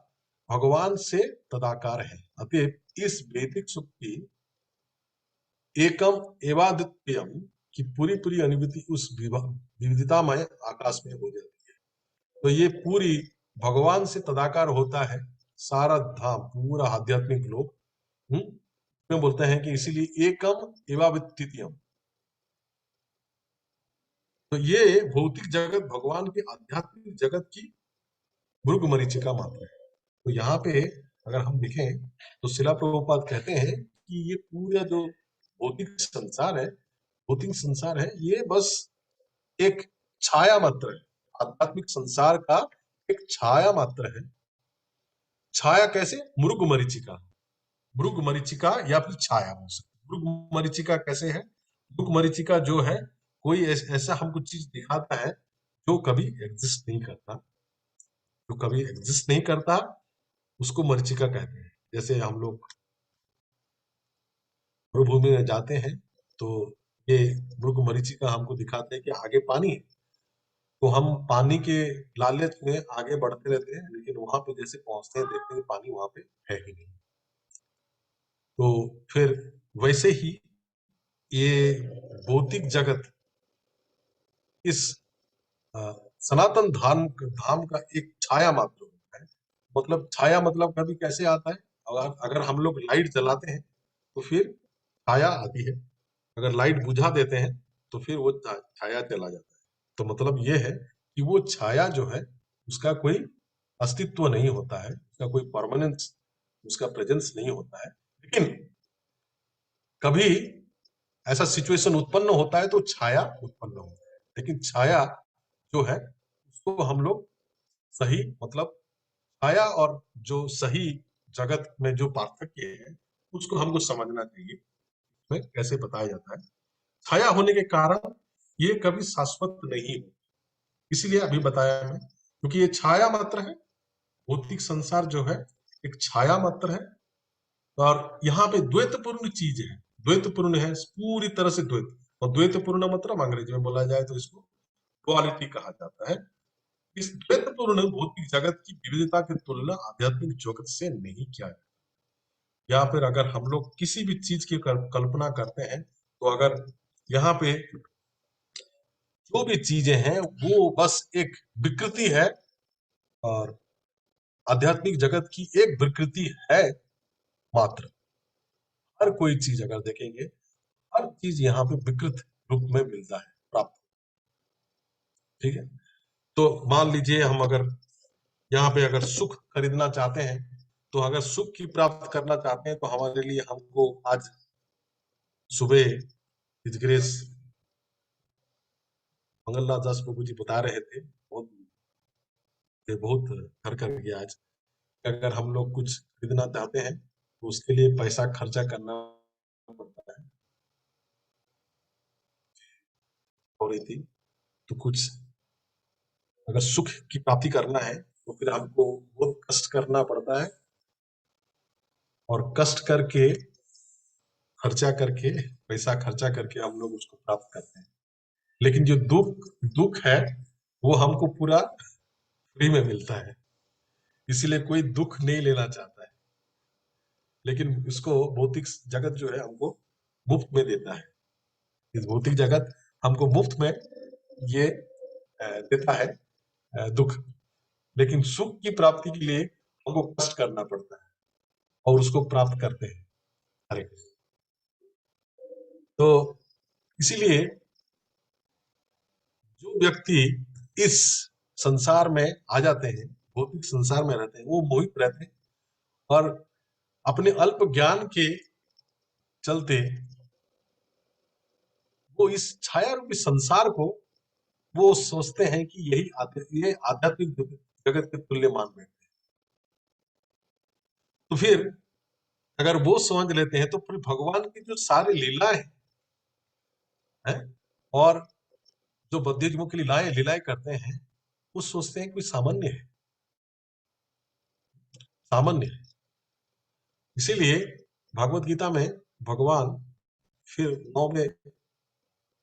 भगवान से तदाकार है। अतः इस वैदिक सुख की एकम एवाद्वितीयम की पूरी पूरी अनुभूति उस विविधतामय आकाश में हो जाती है। तो ये पूरी भगवान से तदाकार होता है सारा धाम, पूरा आध्यात्मिक लोक। में बोलते हैं कि इसीलिए एकम एवाद्वितीयम। तो ये भौतिक जगत भगवान के आध्यात्मिक जगत की भृगु मरीचिका मात्र है। तो यहाँ पे अगर हम देखें तो शिला प्रभुपाद कहते हैं कि ये पूरा जो भौतिक संसार है ये बस एक छाया मात्र है, आध्यात्मिक संसार का एक छाया मात्र है। छाया कैसे? मृग मरीचिका या फिर छाया हो सकती। मृग मरीचिका कैसे है? मृग मरीचिका जो है कोई ऐसा हमको चीज दिखाता है जो कभी एग्जिस्ट नहीं करता, उसको मरीचिका कहते हैं। जैसे हम लोग मरुभूमि में जाते हैं तो ये मृग मरीचिका हमको दिखाते हैं कि आगे पानी है, तो हम पानी के लालच में आगे बढ़ते रहते हैं, लेकिन वहां पे जैसे पहुंचते हैं देखते हैं पानी वहां पे है ही नहीं। तो फिर वैसे ही ये भौतिक जगत इस सनातन धाम का एक छाया मात्र होता है। मतलब छाया मतलब कभी कैसे आता है? अगर हम लोग लाइट जलाते हैं तो फिर छाया आती है, अगर लाइट बुझा देते हैं तो फिर वो छाया चला जाता है। तो मतलब ये है कि वो छाया जो है उसका कोई अस्तित्व नहीं होता है, उसका कोई परमानेंस, उसका प्रेजेंस नहीं होता है। लेकिन कभी ऐसा सिचुएशन उत्पन्न होता है तो छाया उत्पन्न होता है। लेकिन छाया जो है उसको हम लोग सही मतलब छाया और जो सही जगत में जो पार्थक्य है उसको हमको समझना चाहिए। इसमें कैसे बताया जाता है, छाया होने के कारण ये कभी शाश्वत नहीं हो, इसीलिए अभी बताया मैं, क्योंकि ये छाया मात्र है। भौतिक संसार जो है एक छाया मात्र है, और यहाँ पे द्वैतपूर्ण चीज है, द्वैतपूर्ण है पूरी तरह से द्वैत। और द्वैतपूर्ण मतलब अंग्रेजी में बोला जाए तो इसको डुअलिटी कहा जाता है। इस द्वैतपूर्ण भौतिक जगत की विविधता की तुलना आध्यात्मिक जगत से नहीं किया जाता। या फिर अगर हम लोग किसी भी चीज की कल्पना करते हैं तो अगर यहाँ पे जो भी चीजें हैं वो बस एक विकृति है, और आध्यात्मिक जगत की एक विकृति है मात्र। हर कोई चीज अगर देखेंगे, हर चीज यहाँ पे विकृत रूप में मिलता है प्राप्त। ठीक है, तो मान लीजिए हम अगर यहाँ पे अगर सुख खरीदना चाहते हैं, तो अगर सुख की प्राप्त करना चाहते हैं तो हमारे लिए हमको आज सुबह ऋषिकेश मंगलनाथ दास प्रभु जी बता रहे थे, बहुत बहुत घर कर गया आज। अगर हम लोग कुछ खरीदना चाहते हैं तो उसके लिए पैसा खर्चा करना पड़ता है। और यदि तो कुछ अगर सुख की प्राप्ति करना है तो फिर हमको बहुत कष्ट करना पड़ता है, और कष्ट करके खर्चा करके पैसा खर्चा करके हम लोग उसको प्राप्त करते हैं। लेकिन जो दुख दुख है वो हमको पूरा फ्री में मिलता है, इसीलिए कोई दुख नहीं लेना चाहता है। लेकिन इसको भौतिक जगत जो है हमको मुफ्त में देता है। इस भौतिक जगत हमको मुफ्त में ये देता है दुख। लेकिन सुख की प्राप्ति के लिए हमको कष्ट करना पड़ता है और उसको प्राप्त करते हैं। अरे तो इसीलिए जो व्यक्ति इस संसार में आ जाते हैं, भौतिक संसार में रहते हैं, वो मोहित रहते हैं और अपने अल्प ज्ञान के चलते वो इस छाया रूपी संसार को वो सोचते हैं कि ये आध्यात्मिक जगत के तुल्य मान बैठते हैं। तो फिर अगर वो समझ लेते हैं तो फिर भगवान की जो सारी लीलाएं हैं और जो बद्धजीवों की लीलाएं लीलाएं करते हैं, वो सोचते हैं कि सामान्य है, सामान्य है। इसीलिए भगवत गीता में भगवान फिर 9वें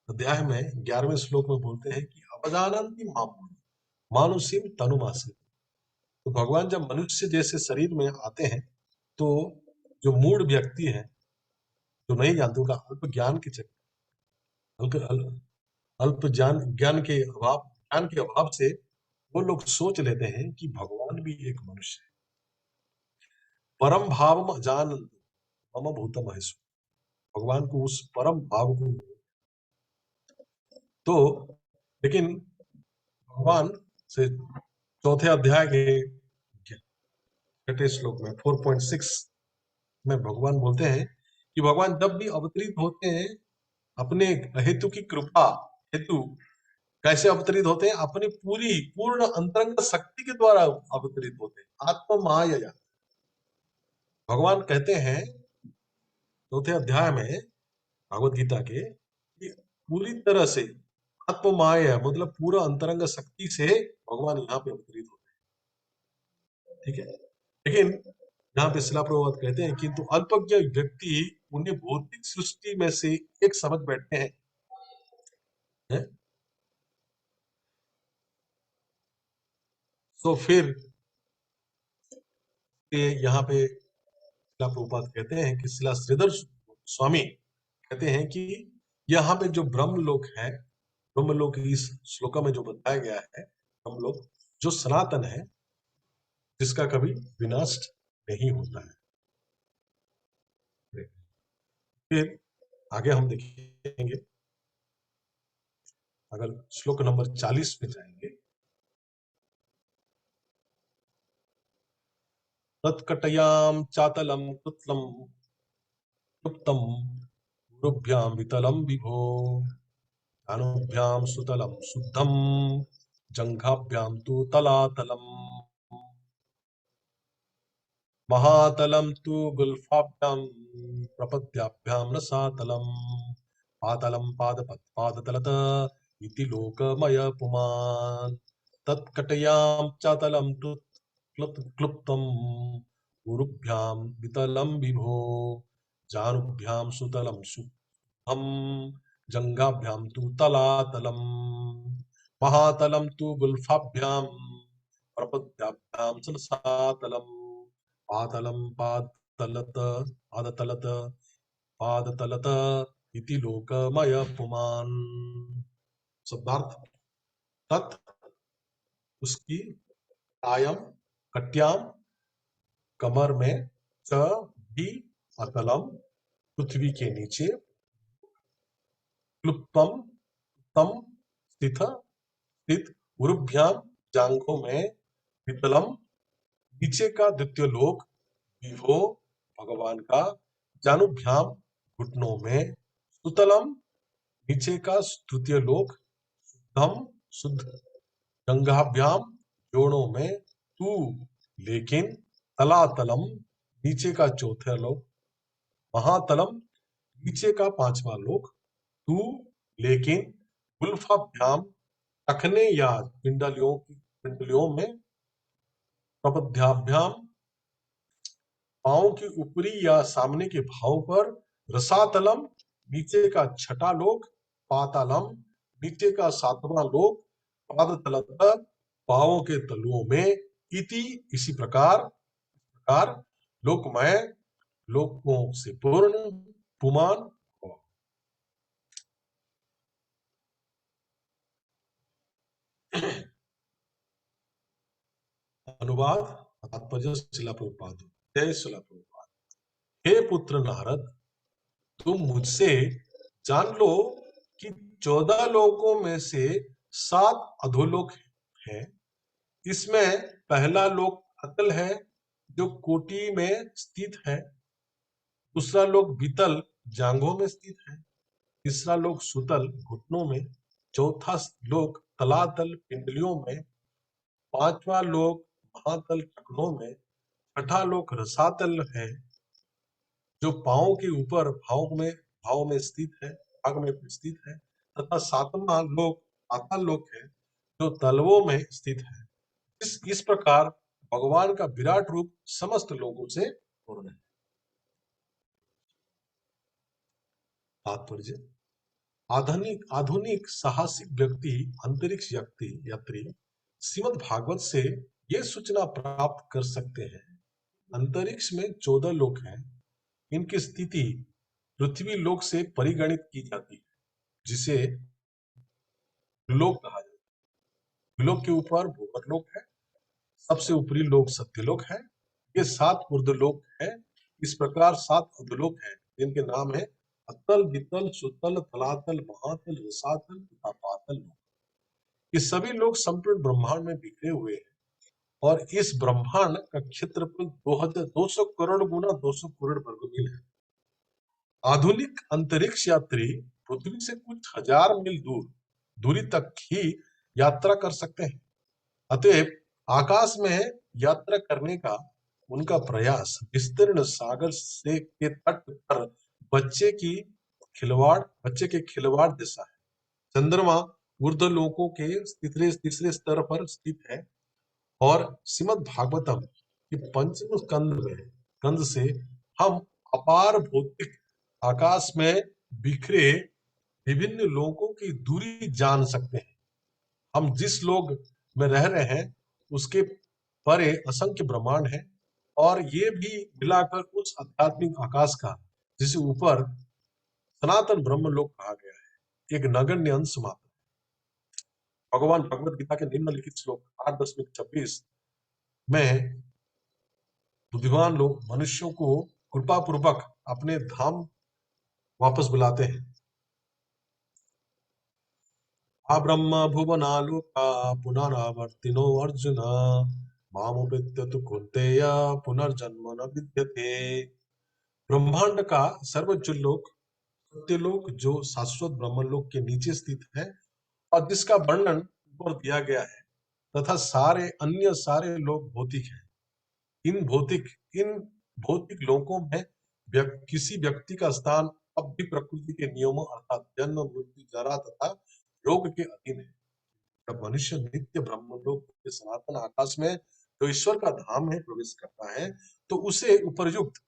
अध्याय में 11वें श्लोक में बोलते हैं कि अवजानन्ति माम मानुषीम तनुमासी। तो भगवान जब मनुष्य जैसे शरीर में आते हैं तो जो मूढ़ व्यक्ति है, जो नहीं जानते, उनका अल्प ज्ञान के चक्कर, अल्प ज्ञान के अभाव से वो लोग सोच लेते हैं कि भगवान भी एक मनुष्य है। परम भाव जानंत मम भूतम है। भगवान को उस परम भाव को तो लेकिन भगवान से चौथे अध्याय के छठे श्लोक में 4.6 में भगवान बोलते हैं कि भगवान जब भी अवतरित होते हैं अपने हेतु की कृपा हेतु, कैसे अवतरित होते हैं? अपनी पूर्ण अंतरंग शक्ति के द्वारा अवतरित होते हैं, आत्म माया। भगवान कहते हैं चौथे अध्याय में भगवत गीता के कि पूरी तरह से आत्म माया मतलब पूरा अंतरंग शक्ति से भगवान यहाँ पे अवतरित होते हैं। ठीक है, लेकिन यहाँ पे शिला प्रभुपाद कहते हैं किंतु अल्पज्ञ व्यक्ति उन्हें भौतिक सृष्टि में से एक समझ बैठते हैं, है? तो फिर यहाँ पे शिला प्रभुपाद कहते हैं कि शिला श्रीधर स्वामी कहते हैं कि यहाँ पे जो ब्रह्मलोक है, ब्रह्मलोक इस श्लोक में जो बताया गया है, ब्रह्मलोक जो सनातन है, जिसका कभी विनाश नहीं होता है। फिर आगे हम देखेंगे, अगर श्लोक नंबर 40 पे जाएंगे, तत्कटयाम चातलम कुतलम गुप्तम गुरुभ्याम वितलम विभो जानुभ्याम सुतलम शुद्धम जंघाभ्याम तु तलातलम महातलम तु गुल्फाभ्याम प्रपद्याभ्याम रसातलम पातलम पादतलत इति लोकमय पुमान् तत्कटयाम चातलम तु क्लुप्तम गुरुभ्याम वितलम विभो जानुभ्याम सुतलम शुभम जंघाभ्याम तु तलातलम महातलम तु गुल्फाभ्याम प्रपद्याभ्याम सलसातलम पातलम पादतलत पादतलत इति लोकमय पुमान्। शब्दार्थ तत् उसकी कायम कट्याम कमर में, च भी अतलम पृथ्वी के नीचे, क्लुप्तम तम स्थित उरुभ्याम जांघों में, वितलम नीचे का द्वितीय लोक, विभो भगवान का, जानुभ्याम घुटनों में, सुतलम नीचे का तृतीय लोक, शुद्धम शुद्ध, गंगाभ्याम जोड़ों में तू, लेकिन तलातलम नीचे का चौथा लोक, महातलम नीचे का पांचवा लोक, तू लेकिन गुल्फाभ्याम टखने या पिंडलियों में, प्रबद्धाभ्याम पांव की ऊपरी या सामने के भाव पर, रसातलम नीचे का छठा लोक, पातालम नीचे का सातवां लोक, पादतलतः पांवों के तलुओं में, इति इसी प्रकार लोकमय लोकों से पूर्ण पुमान। अनुवाद तात्पर्य शिला प्रभुपाद। जय शिला प्रभुपाद। हे पुत्र नारद, तुम मुझसे जान लो कि 14 लोकों में से 7 अधोलोक हैं। इसमें पहला लोक अतल है, जो कोटि में स्थित है। दूसरा लोक बीतल जांघों में स्थित है। तीसरा लोक सुतल घुटनों में। चौथा लोक तलातल पिंडलियों में। पांचवा लोक महातल टखनों में। छठा लोक रसातल है, जो पांव के ऊपर भाव में स्थित है, भाग में स्थित है। तथा सातवां लोक पाताल लोक है, जो तलवों में स्थित है। इस प्रकार भगवान का विराट रूप समस्त लोगों से पूर्ण है। तात्पर्य, आधुनिक साहसिक व्यक्ति, अंतरिक्ष यात्री श्रीमद् भागवत से ये सूचना प्राप्त कर सकते हैं। अंतरिक्ष में 14 लोक हैं। इनकी स्थिति पृथ्वी लोक से परिगणित की जाती है, जिसे लोक कहा जाता है। लोक के ऊपर भूमर लोक है, सबसे ऊपरी लोक सत्यलोक है। ये 7 ऊर्ध्वलोक है। इस प्रकार 7 अधोलोक हैं, जिनके नाम है अतल, वितल, सुतल, तलातल, महातल, रसातल तथा पाताल लोक। ये सभी लोग संपूर्ण ब्रह्मांड में बिखरे हुए हैं, और इस ब्रह्मांड का क्षेत्रफल 200 करोड़ गुना 200 करोड़ वर्गमील है। आधुनिक अंतरिक्ष यात्री पृथ्वी से कुछ हजार मील दूरी तक ही यात्रा कर सकते हैं। अतएव आकाश में यात्रा करने का उनका प्रयास विस्तीर्ण सागर से के तट पर बच्चे के खिलवाड़ जैसा है। चंद्रमा ऊर्ध्वलोकों के तीसरे स्तर पर स्थित है, और श्रीमद् भागवतम के पंचम स्कंद से हम अपार भौतिक आकाश में बिखरे विभिन्न लोकों की दूरी जान सकते हैं। हम जिस लोक में रह रहे हैं उसके परे असंख्य ब्रह्मांड है, और ये भी मिलाकर उस आध्यात्मिक आकाश का, जिसे ऊपर सनातन ब्रह्म लोक कहा गया है, एक नगण्य अंश मात्र। भगवान भगवत गीता के निम्नलिखित श्लोक 8.26 में बुद्धिमान लोग मनुष्यों को कृपा पूर्वक अपने धाम वापस बुलाते हैं। आ ब्रह्म भुवनालोका पुनरावर्तिनो अर्जुन मामुपेत्य तु कौन्तेय पुनर्जन्म न विद्यते। ब्रह्मांड का सर्वोच्च लोक सत्यलोक, जो शाश्वत ब्रह्मलोक के नीचे स्थित है और जिसका वर्णन ऊपर दिया गया है, तथा सारे लोक भौतिक हैं। इन भौतिक लोकों में किसी व्यक्ति का स्थान अब भी प्रकृति के नियमों अर्थात जन्म, मृत्यु, जरा तथा रोग के अधीन है। जब मनुष्य नित्य ब्रह्मलोक के सनातन आकाश में, जो ईश्वर का धाम है, प्रवेश करता है, तो उसे उपर्युक्त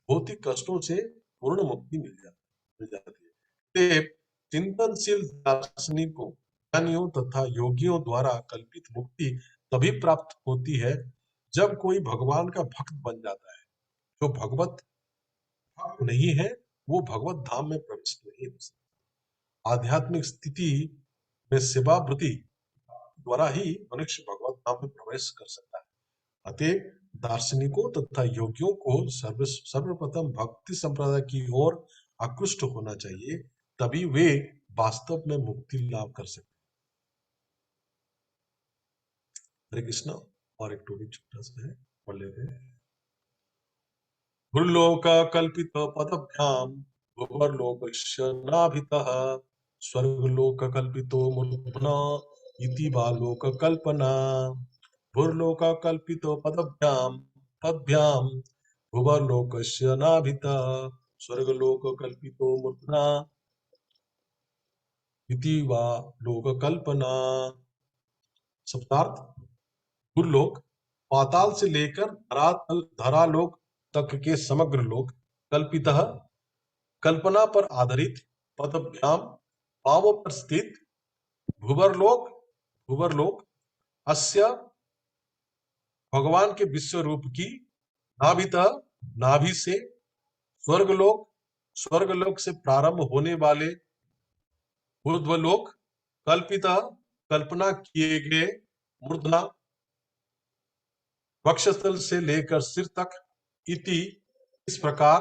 भौतिक कष्टों से पूर्ण मुक्ति मिल जाती है। चिंतनशील दार्शनिकों, ज्ञानियों तथा योगियों द्वारा कल्पित मुक्ति तभी प्राप्त होती है जब कोई भगवान का भक्त बन जाता है। जो भगवत भक्त नहीं है, वो भगवत धाम में प्रवेश नहीं हो सकता। आध्यात्मिक स्थिति में सेवावृत्ति द्वारा ही मनुष्य भगवत धाम में प्रवेश कर सकता है। अतएव दार्शनिकों तथा योगियों को सर्वप्रथम भक्ति संप्रदाय की ओर आकृष्ट होना चाहिए, तभी वे वास्तव में मुक्ति लाभ कर सकते हैं। हरे कृष्णा। और एक टोपी छोटा सा है, पढ़ लेते हैं। भूलोक कल्पित पदभ्याम भुवर्लोकस्य नाभितः स्वर्गलोक कल्पितो मूर्धना इति वा लोक कल्पना भूर्लोक कल्पितो पदभ्याम भुवर्लोकस्य नाभितः स्वर्गलोक कल्पितो मूर्धना इति वा लोक कल्पना। शब्दार्थ, भूलोक पाताल से लेकर धरातल धरालोक तक के समग्र लोक, कल्पितः कल्पना पर आधारित, पदभ्याम पावों पर स्थित, भूवर्लोक भूवर्लोक अस्य भगवान के विश्व रूप की, नाभितः नाभि से, स्वर्गलोक स्वर्गलोक से प्रारंभ होने वाले ऊर्ध्वलोक, कल्पितः कल्पना किए गए, मूर्धना वक्षस्थल से लेकर सिर तक, इति इस प्रकार,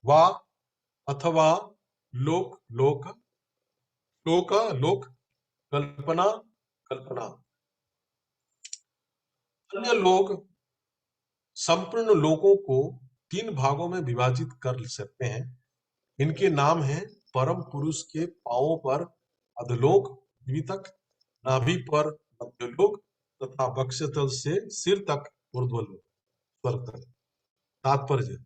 वा अथवा, लोक लोक लोक लोक कल्पना कल्पना। अन्य लोग संपूर्ण लोकों को 3 भागों में विभाजित कर सकते हैं। इनके नाम हैं परम पुरुष के पांवों पर अधोलोक द्वितक, नाभि पर मध्यलोक तथा वक्षस्थल से सिर तक ऊर्ध्वलोक, स्वर्ग तक। तात्पर्य,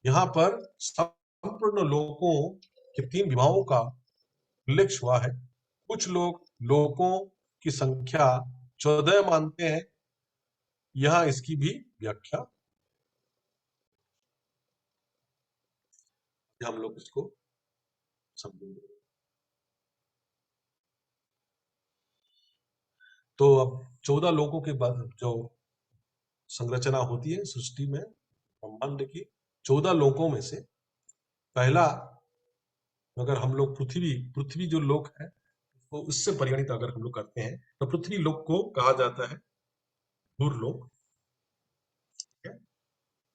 यहाँ पर संपूर्ण लोकों के 3 विभागों का उल्लेख हुआ है। कुछ लोग लोकों की संख्या 14 मानते हैं। यहाँ इसकी भी व्याख्या हम लोग इसको समझेंगे। तो अब 14 लोकों के बाद जो संरचना होती है सृष्टि में, ब्रह्मांड की 14 लोकों में से पहला, अगर हम लोग पृथ्वी जो लोक है तो उससे परिगणित अगर हम लोग करते हैं तो पृथ्वी लोक को कहा जाता है भूर्लोक।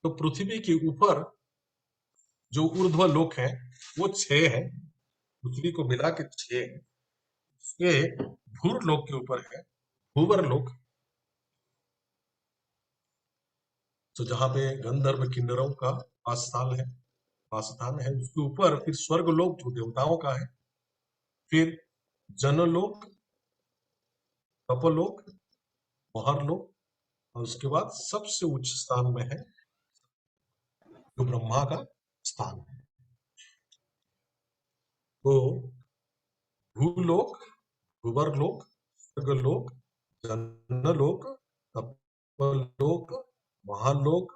तो पृथ्वी के ऊपर जो ऊर्ध्व लोक है वो 6 है, पृथ्वी को मिला के 6 है। इसके भूर्लोक के ऊपर है भूवर लोक, तो जहां पे गंधर्व किन्नरों का वासस्थान है। उसके ऊपर फिर स्वर्ग लोक जो देवताओं का है, फिर जनलोक, तपलोक, महरलोक, और उसके बाद सबसे उच्च स्थान में है जो ब्रह्मा का स्थान है। तो भूलोक, भूवर्लोक, स्वर्गलोक, जनलोक, तपलोक, महालोक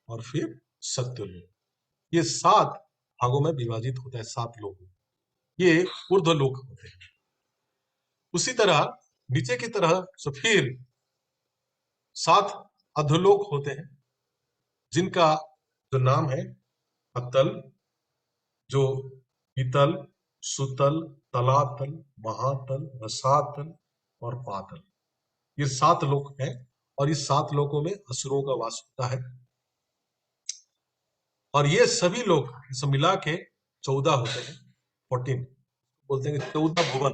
और फिर सत्यलोक, ये 7 भागों में विभाजित होता है। 7 लोक ये ऊर्ध्वलोक होते हैं। उसी तरह नीचे की तरह से फिर 7 अधोलोक होते हैं, जिनका जो नाम है अतल, जो वितल, सुतल, तलातल, महातल, रसातल और पातल, ये 7 लोक हैं। और इस 7 लोकों में असुरों का वास होता है। और ये सभी लोग सब मिला के 14 होते हैं, 14 बोलते हैं, 14 भुवन।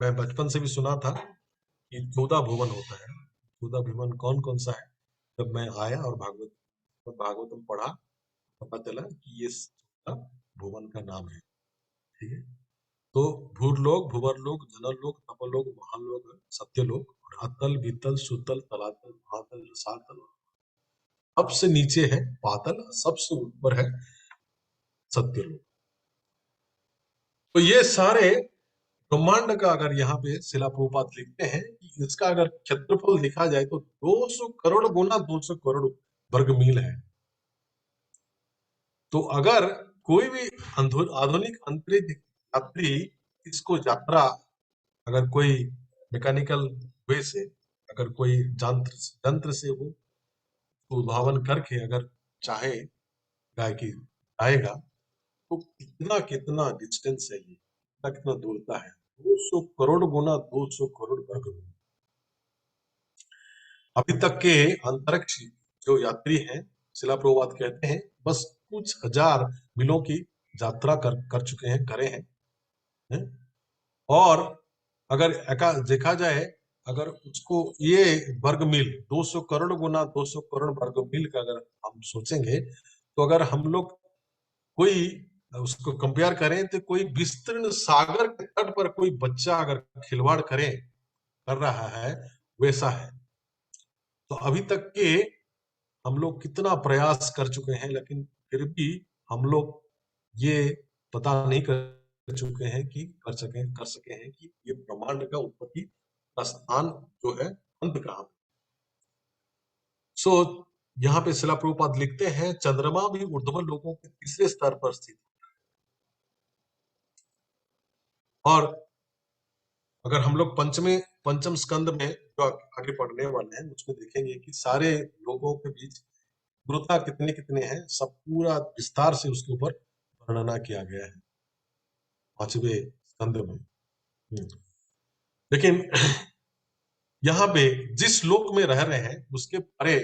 मैं बचपन से भी सुना था कि 14 भुवन होता है। 14 भुवन कौन कौन सा है? जब मैं आया और भागवतम पढ़ा, पता चला कि ये 14 भुवन का नाम है। ठीक है, तो भूरलोक, भुवरलोक, जनरलोक, तपलोक, महालोक, सत्यलोक, और अतल, वितल, सुतल, तलातल, महातल, रसातल, सबसे नीचे है पातल, सबसे ऊपर है सत्यलोक। तो ये सारे ब्रह्मांड का अगर यहाँ पे शिला प्रभुपाद लिखते हैं कि इसका अगर क्षेत्रफल देखा जाए तो 200 करोड़ गुना 200 करोड़ वर्ग मील है। तो अगर कोई भी आधुनिक अंतरिक्ष यात्री इसको यात्रा, अगर कोई मैकेनिकल वे से, अगर कोई यंत्र से वो उद्भावन करके अगर चाहे गाय की आएगा, तो कितना कितना डिस्टेंस है, ये कितना कितना दूरता है, 200 करोड़ गुना 200 करोड़ वर्ग मील। अभी तक के अंतरिक्ष जो यात्री हैं, शिला प्रभुपाद कहते हैं, बस कुछ हजार मीलों की यात्रा कर चुके हैं, करे हैं। और अगर देखा जाए, अगर उसको ये वर्ग मील 200 करोड़ गुना 200 करोड़ वर्ग मील का अगर हम सोचेंगे, तो अगर हम लोग कोई उसको कंपेयर करें तो कोई विस्तीर्ण सागर के तट पर कोई बच्चा अगर खिलवाड़ कर रहा है, वैसा है। तो अभी तक के हम लोग कितना प्रयास कर चुके हैं, लेकिन फिर भी हम लोग ये पता नहीं कर चुके हैं कि कर सके हैं कि ये ब्रह्मांड का उत्पत्ति का स्थान जो है, अंत कहाँ पे। सो यहाँ पे शिला प्रभुपाद लिखते हैं, चंद्रमा भी ऊर्ध्व लोकों के तीसरे स्तर पर स्थित है। और अगर हम लोग पंचम स्कंद में जो आगे पढ़ने वाले हैं, उसमें देखेंगे कि सारे लोगों के बीच गुरुता कितने कितने हैं, सब पूरा विस्तार से उसके ऊपर वर्णना किया गया है 5वें स्कंद में। लेकिन यहाँ पे जिस लोक में रह रहे हैं उसके परे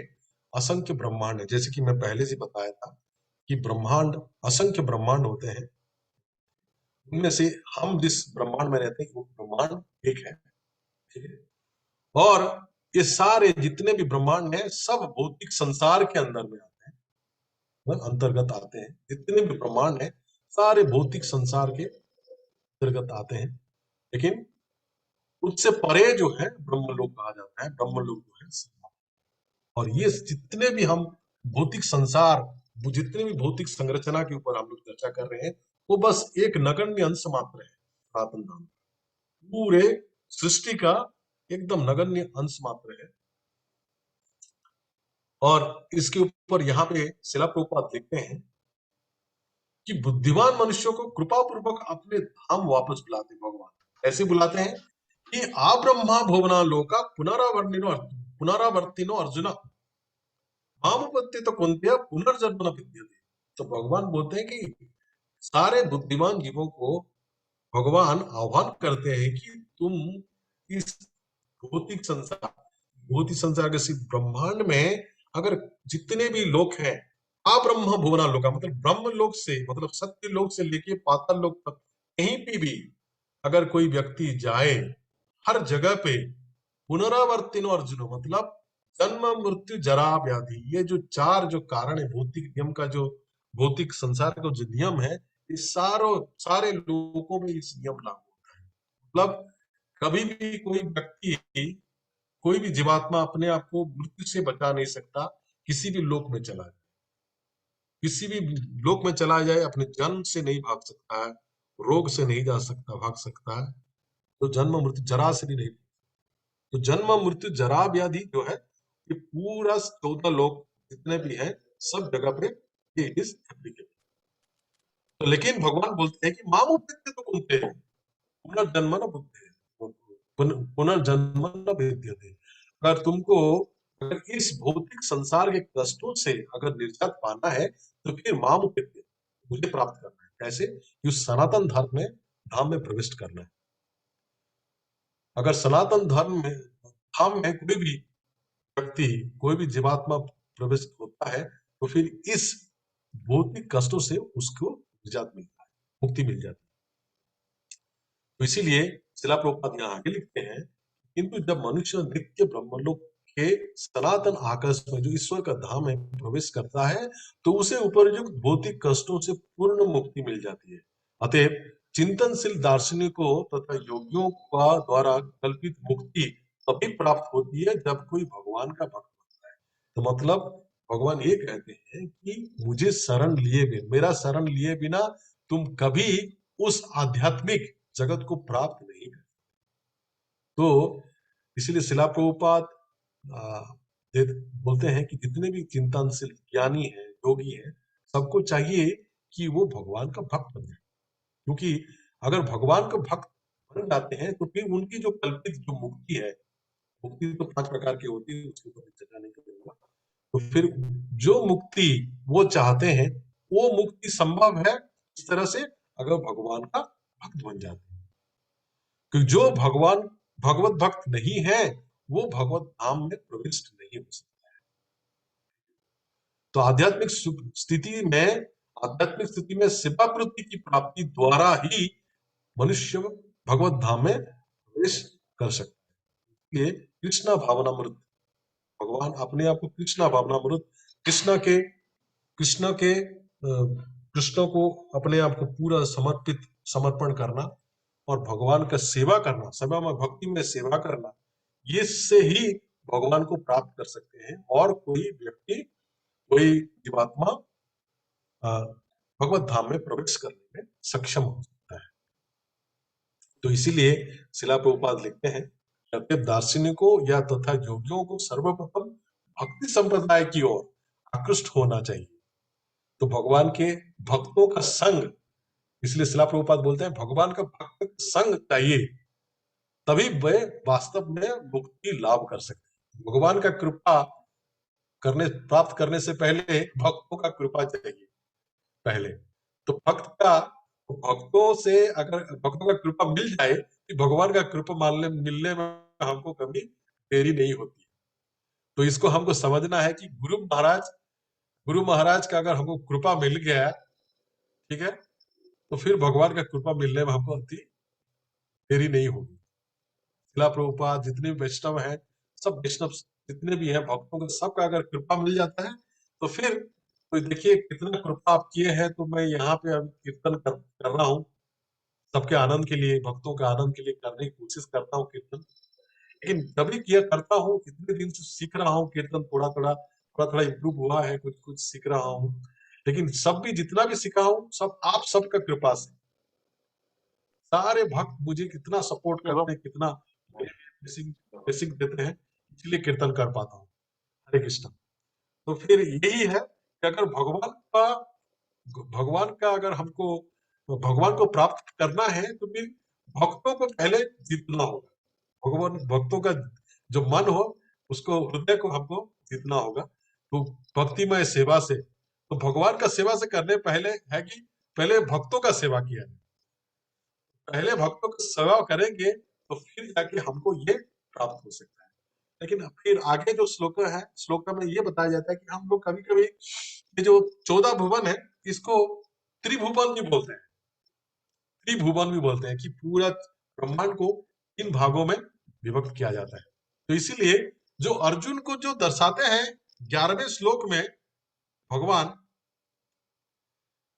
असंख्य ब्रह्मांड है। जैसे कि मैं पहले से बताया था कि ब्रह्मांड, असंख्य ब्रह्मांड होते हैं, उनमें से हम जिस ब्रह्मांड में रहते हैं वो ब्रह्मांड एक है, ठीक है। और ये सारे जितने भी ब्रह्मांड हैं सब भौतिक संसार के अंदर में आते हैं, अंतर्गत आते हैं। जितने भी ब्रह्मांड हैं सारे भौतिक संसार के अंतर्गत आते हैं। लेकिन उससे परे जो है ब्रह्मलोक कहा जाता है, ब्रह्मलोक जो है। और ये जितने भी हम भौतिक संसार, जितने भी भौतिक संरचना के ऊपर हम लोग चर्चा कर रहे हैं, वो बस एक नगण्य अंश मात्र है सनातन धाम। पूरे सृष्टि का एकदम नगण्य अंश मात्र है। और इसके ऊपर यहाँ पे शिला प्रभुपाद लिखते हैं कि बुद्धिमान मनुष्यों को कृपा पूर्वक अपने धाम वापस बुलाते भगवान। ऐसे बुलाते हैं कि आ ब्रह्मा भुवना लोका पुनरावर्तिनो अर्जुन मामुपत्ति तो कुंत्या पुनर्जन्म न विद्यते। तो भगवान बोलते हैं कि सारे बुद्धिमान जीवों को भगवान आह्वान करते हैं कि तुम इस भौतिक संसार, भौतिक संसार के सिर्फ ब्रह्मांड में अगर जितने भी लोक हैं, अब्रह्म भुवना लोका मतलब ब्रह्म लोक से, मतलब सत्य लोक से लेके पाताल लोक तक कहीं भी अगर कोई व्यक्ति जाए, हर जगह पे पुनरावर्तिनो अर्जुनो मतलब जन्म मृत्यु जरा व्याधि, ये जो चार जो कारण है भौतिक नियम का, जो भौतिक संसार का जो नियम है, इस सारे लोगों में इस नियम लागू होता है। मतलब कभी भी कोई व्यक्ति, कोई भी जीवात्मा अपने आप को मृत्यु से बचा नहीं सकता। किसी भी लोक में चला जाए, किसी भी लोक में चला जाए, अपने जन्म से नहीं भाग सकता है, रोग से नहीं जा सकता, भाग सकता है। तो जन्म मृत्यु जरा से भी नहीं। तो जन्म मृत्यु जरा व्याधि जो है, ये पूरा 14 लोक जितने भी हैं सब जगह पे ये इज एप्लीकेबल। तो लेकिन भगवान बोलते हैं कि मामू पित्ते तो बोलते हैं पुनर्जन्म न बुद्धे, पुनर्जन्म न विद्यते। अगर तुमको, अगर इस भौतिक संसार के कष्टों से अगर निजात पाना है तो फिर मामू पित्ते, मुझे प्राप्त करना है। कैसे? कि उस सनातन धर्म में, धाम में प्रविष्ट करना है। अगर सनातन धर्म में, धाम में कोई भी व्यक्ति, कोई भी जीवात्मा प्रवेश होता है तो फिर इस भौतिक कष्टों से उसको निजात मिलता है, मुक्ति मिल जाती है। तो इसीलिए शिला प्रभुपाद यहाँ आगे लिखते हैं, किंतु जब मनुष्य नित्य ब्रह्मलोक के सनातन आकाश में जो ईश्वर का धाम है प्रवेश करता है, तो उसे उपरयुक्त भौतिक कष्टों से पूर्ण मुक्ति मिल जाती है। अतएव चिंतनशील दार्शनिकों तथा योगियों का द्वारा कल्पित मुक्ति तभी प्राप्त होती है जब कोई भगवान का भक्त होता है। तो मतलब भगवान ये कहते हैं कि मुझे शरण लिए बिना, मेरा शरण लिए बिना तुम कभी उस आध्यात्मिक जगत को प्राप्त नहीं कर। तो इसलिए शिला प्रभुपाद आ, बोलते हैं कि जितने भी चिंतनशील ज्ञानी हैं, योगी हैं, सबको चाहिए कि वो भगवान का भक्त बने। क्योंकि अगर भगवान का भक्त बन जाते हैं तो फिर उनकी जो कल्पित जो मुक्ति है, मुक्ति तो 5 प्रकार की होती है, उसके ऊपर चर्चा नहीं करूंगा। तो फिर जो मुक्ति वो चाहते हैं, वो मुक्ति संभव है इस तरह से, अगर भगवान का भक्त बन जाते हैं। कि जो भगवान भगवत भक्त नहीं है, वो भगवत धाम में प्रविष्ट नहीं हो सकता है। तो आध्यात्मिक स्थिति में शिवावृत्ति की प्राप्ति द्वारा ही मनुष्य भगवत धाम में प्रवेश कर सकता है। इसलिए कृष्णा भावनामृत, भगवान अपने आप को कृष्णा भावनामृत, कृष्ण के कृष्ण को अपने आप को पूरा समर्पण करना और भगवान का सेवा करना, सेवा में भक्ति में सेवा करना, ये से ही भगवान को प्राप्त कर सकते हैं। और कोई व्यक्ति, कोई जीवात्मा भगवत धाम में प्रवेश करने में सक्षम हो सकता है। तो इसीलिए शिला प्रभुपाद लिखते हैं, प्रत्येक दार्शनिकों या तथा योगियों को सर्वप्रथम भक्ति संप्रदाय की ओर आकृष्ट होना चाहिए। तो भगवान के भक्तों का संग, इसलिए शिला प्रभुपाद बोलते हैं भगवान का भक्त संग चाहिए, तभी वे वास्तव में मुक्ति लाभ कर सकते हैं। भगवान का कृपा प्राप्त करने से पहले भक्तों का कृपा चाहिए पहले। तो भक्तों से अगर भक्तों का कृपा मिल जाए कि भगवान का कृपा मिलने में हमको कभी देरी नहीं होती। तो इसको हमको समझना है कि गुरु महाराज का अगर हमको कृपा मिल गया, ठीक है, तो फिर भगवान का कृपा मिलने में हमको अति देरी नहीं होगी। शिला प्रभुपाद जितने भी वैष्णव हैं, सब वैष्णव जितने भी हैं भक्तों का, सबका अगर कृपा मिल जाता है तो फिर तो देखिए कितना कृपा आप किए हैं। तो मैं यहाँ पे अभी कीर्तन कर रहा हूँ सबके आनंद के लिए, भक्तों के आनंद के लिए करने की कोशिश करता हूँ कीर्तन। लेकिन कभी किया करता हूँ, इतने दिन से सीख रहा हूँ कीर्तन, थोड़ा थोड़ा इम्प्रूव हुआ है, कुछ कुछ सीख रहा हूँ। लेकिन सब भी जितना भी सीखा हूँ सब आप सबका कृपा से, सारे भक्त मुझे कितना सपोर्ट करते हैं, कितना ब्लेसिंग देते हैं, इसलिए कीर्तन कर पाता हूँ। हरे कृष्ण। तो फिर यही है कि अगर भगवान का अगर हमको भगवान को प्राप्त करना है तो फिर भक्तों को पहले जीतना होगा। भगवान भक्तों का जो मन हो, उसको, हृदय को हमको जीतना होगा। तो भक्तिमय सेवा से, तो भगवान का सेवा से करने पहले है कि पहले भक्तों का सेवा किया है। पहले भक्तों की सेवा करेंगे तो फिर जाके हमको ये प्राप्त हो सकता है। लेकिन फिर आगे जो श्लोक में ये बताया जाता है कि हम लोग कभी कभी ये जो 14 भुवन है, इसको त्रिभुवन भी बोलते हैं, त्रिभुवन भी बोलते हैं कि पूरा ब्रह्मांड को इन भागों में विभक्त किया जाता है। तो इसीलिए जो अर्जुन को जो दर्शाते हैं 11वें श्लोक में, भगवान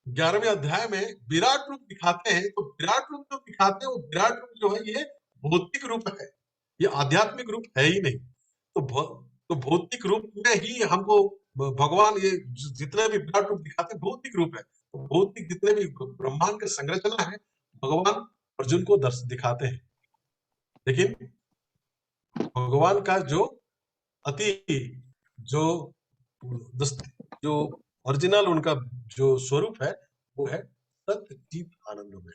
11वें अध्याय में विराट रूप दिखाते हैं। तो विराट रूप जो दिखाते हैं, वो विराट रूप जो है ये भौतिक रूप है, ये आध्यात्मिक रूप है ही नहीं। तो भौतिक रूप में ही हमको भगवान ये जितने भी विराट रूप दिखाते हैं भौतिक रूप है। तो भौतिक जितने भी ब्रह्मांड की संरचना है भगवान अर्जुन को दिखाते हैं। लेकिन भगवान का जो अति जो जो ओरिजिनल उनका जो स्वरूप है वो है सत्य चित आनंदमय।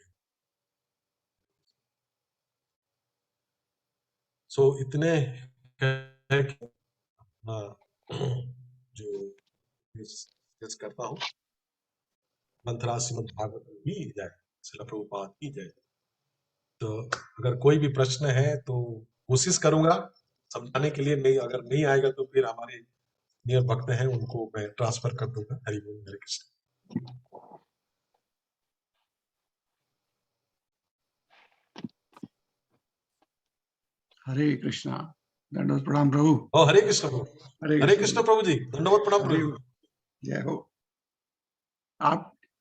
सो इतने है कि अपना जो डिस्कस करता हूँ, मंत्रा श्रीमद् भागवत की जाए, श्रील प्रभुपाद की जाए। तो अगर कोई भी प्रश्न है तो कोशिश करूंगा समझाने के लिए, नहीं अगर नहीं आएगा तो फिर हमारे नियर भक्त हैं उनको मैं ट्रांसफर कर दूंगा। हरि बोल, हरे कृष्ण।
हरे कृष्णा। दंडवत प्रणाम प्रभु।
हरे कृष्ण प्रभु। हरे कृष्ण प्रभु जी, दंडवत प्रणाम प्रभु।
जय हो।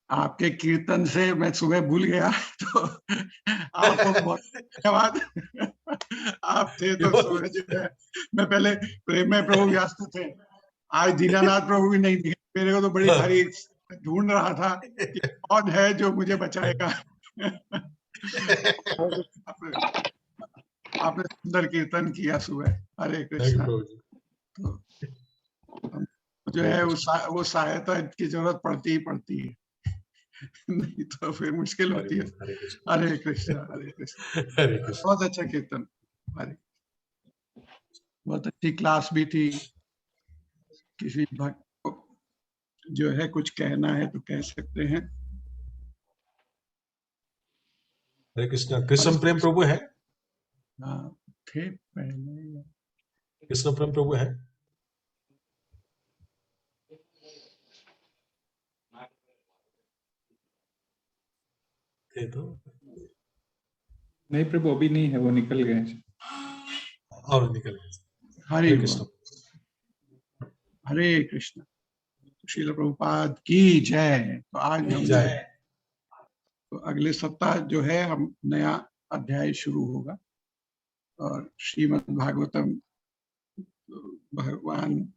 आपके कीर्तन से मैं सुबह भूल गया, तो आपको बहुत धन्यवाद। आप थे तो सुबह जो है, मैं पहले प्रेम में प्रभु व्यस्त थे, आज दीनानाथ प्रभु भी नहीं दिखे मेरे को, तो बड़ी भारी ढूंढ रहा था कि कौन है जो मुझे बचाएगा। आपने सुंदर कीर्तन किया सुबह। हरे कृष्णा। तो जो है वो सहायता की जरूरत पड़ती है, नहीं तो फिर मुश्किल होती है। हरे कृष्णा, हरे कृष्णा। बहुत अच्छा कीर्तन, बहुत अच्छी क्लास भी थी। किसी भक्त को जो है कुछ कहना है तो कह सकते हैं।
हरे कृष्णा। कृष्ण प्रेम प्रभु है।
हाँ, थे पहले।
कृष्ण प्रेम प्रभु है। थे तो
नहीं प्रभु, अभी नहीं है, वो निकल गए
और निकल गए।
हरे कृष्ण, हरे कृष्ण। श्रील प्रभुपाद की जय। तो आज हम
जय।
तो अगले सप्ताह जो है हम नया अध्याय शुरू होगा और श्रीमद् भागवतम भगवान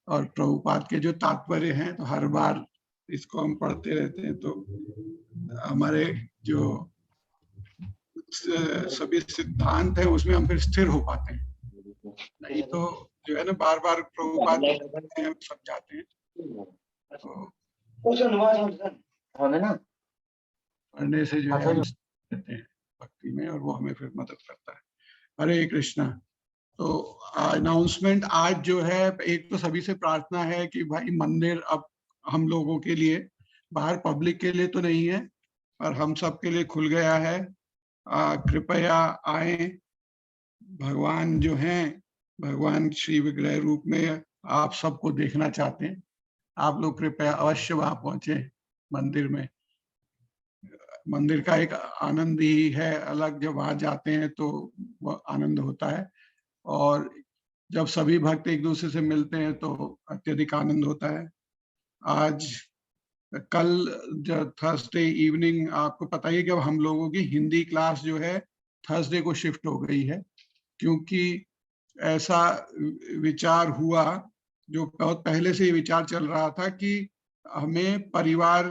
और प्रभुपाद के जो तात्पर्य हैं, तो हर बार इसको हम पढ़ते रहते हैं, तो हमारे जो सभी सिद्धांत है उसमें हम फिर स्थिर हो पाते हैं। नहीं तो जो है ना, बार बार प्रभुपाद हम समझाते हैं, तो पढ़ने से जो है हम रहते हैं भक्ति में, और वो हमें फिर मदद करता है। हरे कृष्णा। तो अनाउंसमेंट आज जो है, एक तो सभी से प्रार्थना है कि भाई मंदिर अब हम लोगों के लिए, बाहर पब्लिक के लिए तो नहीं है, पर हम सब के लिए खुल गया है। कृपया आए। भगवान जो हैं, भगवान श्री विग्रह रूप में आप सबको देखना चाहते हैं। आप लोग कृपया अवश्य वहां पहुंचे मंदिर में। मंदिर का एक आनंद ही है अलग, जब वहां जाते हैं तो वो आनंद होता है, और जब सभी भक्त एक दूसरे से मिलते हैं तो अत्यधिक आनंद होता है। आज कल जो थर्सडे इवनिंग, आपको पता ही है कि अब हम लोगों की हिंदी क्लास जो है थर्सडे को शिफ्ट हो गई है, क्योंकि ऐसा विचार हुआ, जो बहुत पहले से ये विचार चल रहा था कि हमें परिवार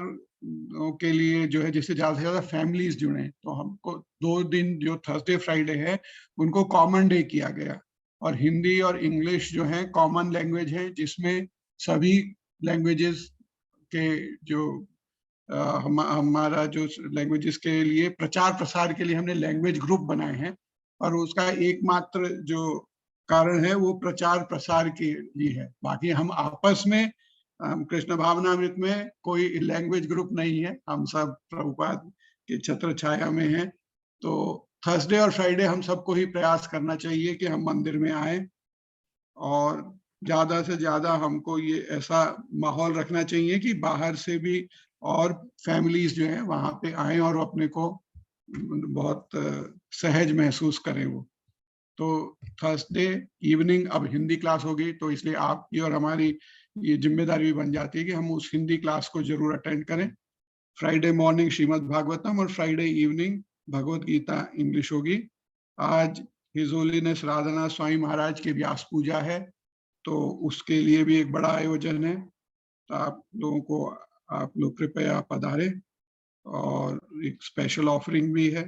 के लिए जो है, जिससे ज्यादा से ज्यादा फैमिलीज जुड़े, तो हमको 2 दिन जो थर्सडे फ्राइडे है उनको कॉमन डे किया गया। और हिंदी और इंग्लिश जो है कॉमन लैंग्वेज है, जिसमें सभी लैंग्वेजेस के जो हमारा जो लैंग्वेजेस के लिए प्रचार प्रसार के लिए हमने लैंग्वेज ग्रुप बनाए हैं, और उसका एकमात्र जो कारण है वो प्रचार प्रसार के लिए है। बाकी हम आपस में कृष्ण भावनामृत में कोई लैंग्वेज ग्रुप नहीं है, हम सब प्रभुपाद के छत्र छाया में हैं। तो थर्सडे और फ्राइडे हम सबको ही प्रयास करना चाहिए कि हम मंदिर में आए, और ज्यादा से ज्यादा हमको ये ऐसा माहौल रखना चाहिए कि बाहर से भी और फैमिलीज जो है वहां पे आए और अपने को बहुत सहज महसूस करें वो। तो थर्सडे इवनिंग अब हिंदी क्लास होगी, तो इसलिए आपकी और हमारी ये जिम्मेदारी भी बन जाती है कि हम उस हिंदी क्लास को जरूर अटेंड करें। फ्राइडे मॉर्निंग श्रीमद् भागवतम और Friday evening Bhagavad Gita English होगी। आज हिज होलीनेस राधानाथ स्वामी महाराज की व्यास पूजा है, तो उसके लिए भी एक बड़ा आयोजन है। तो आप लोग कृपया पधारे, और एक स्पेशल ऑफरिंग भी है।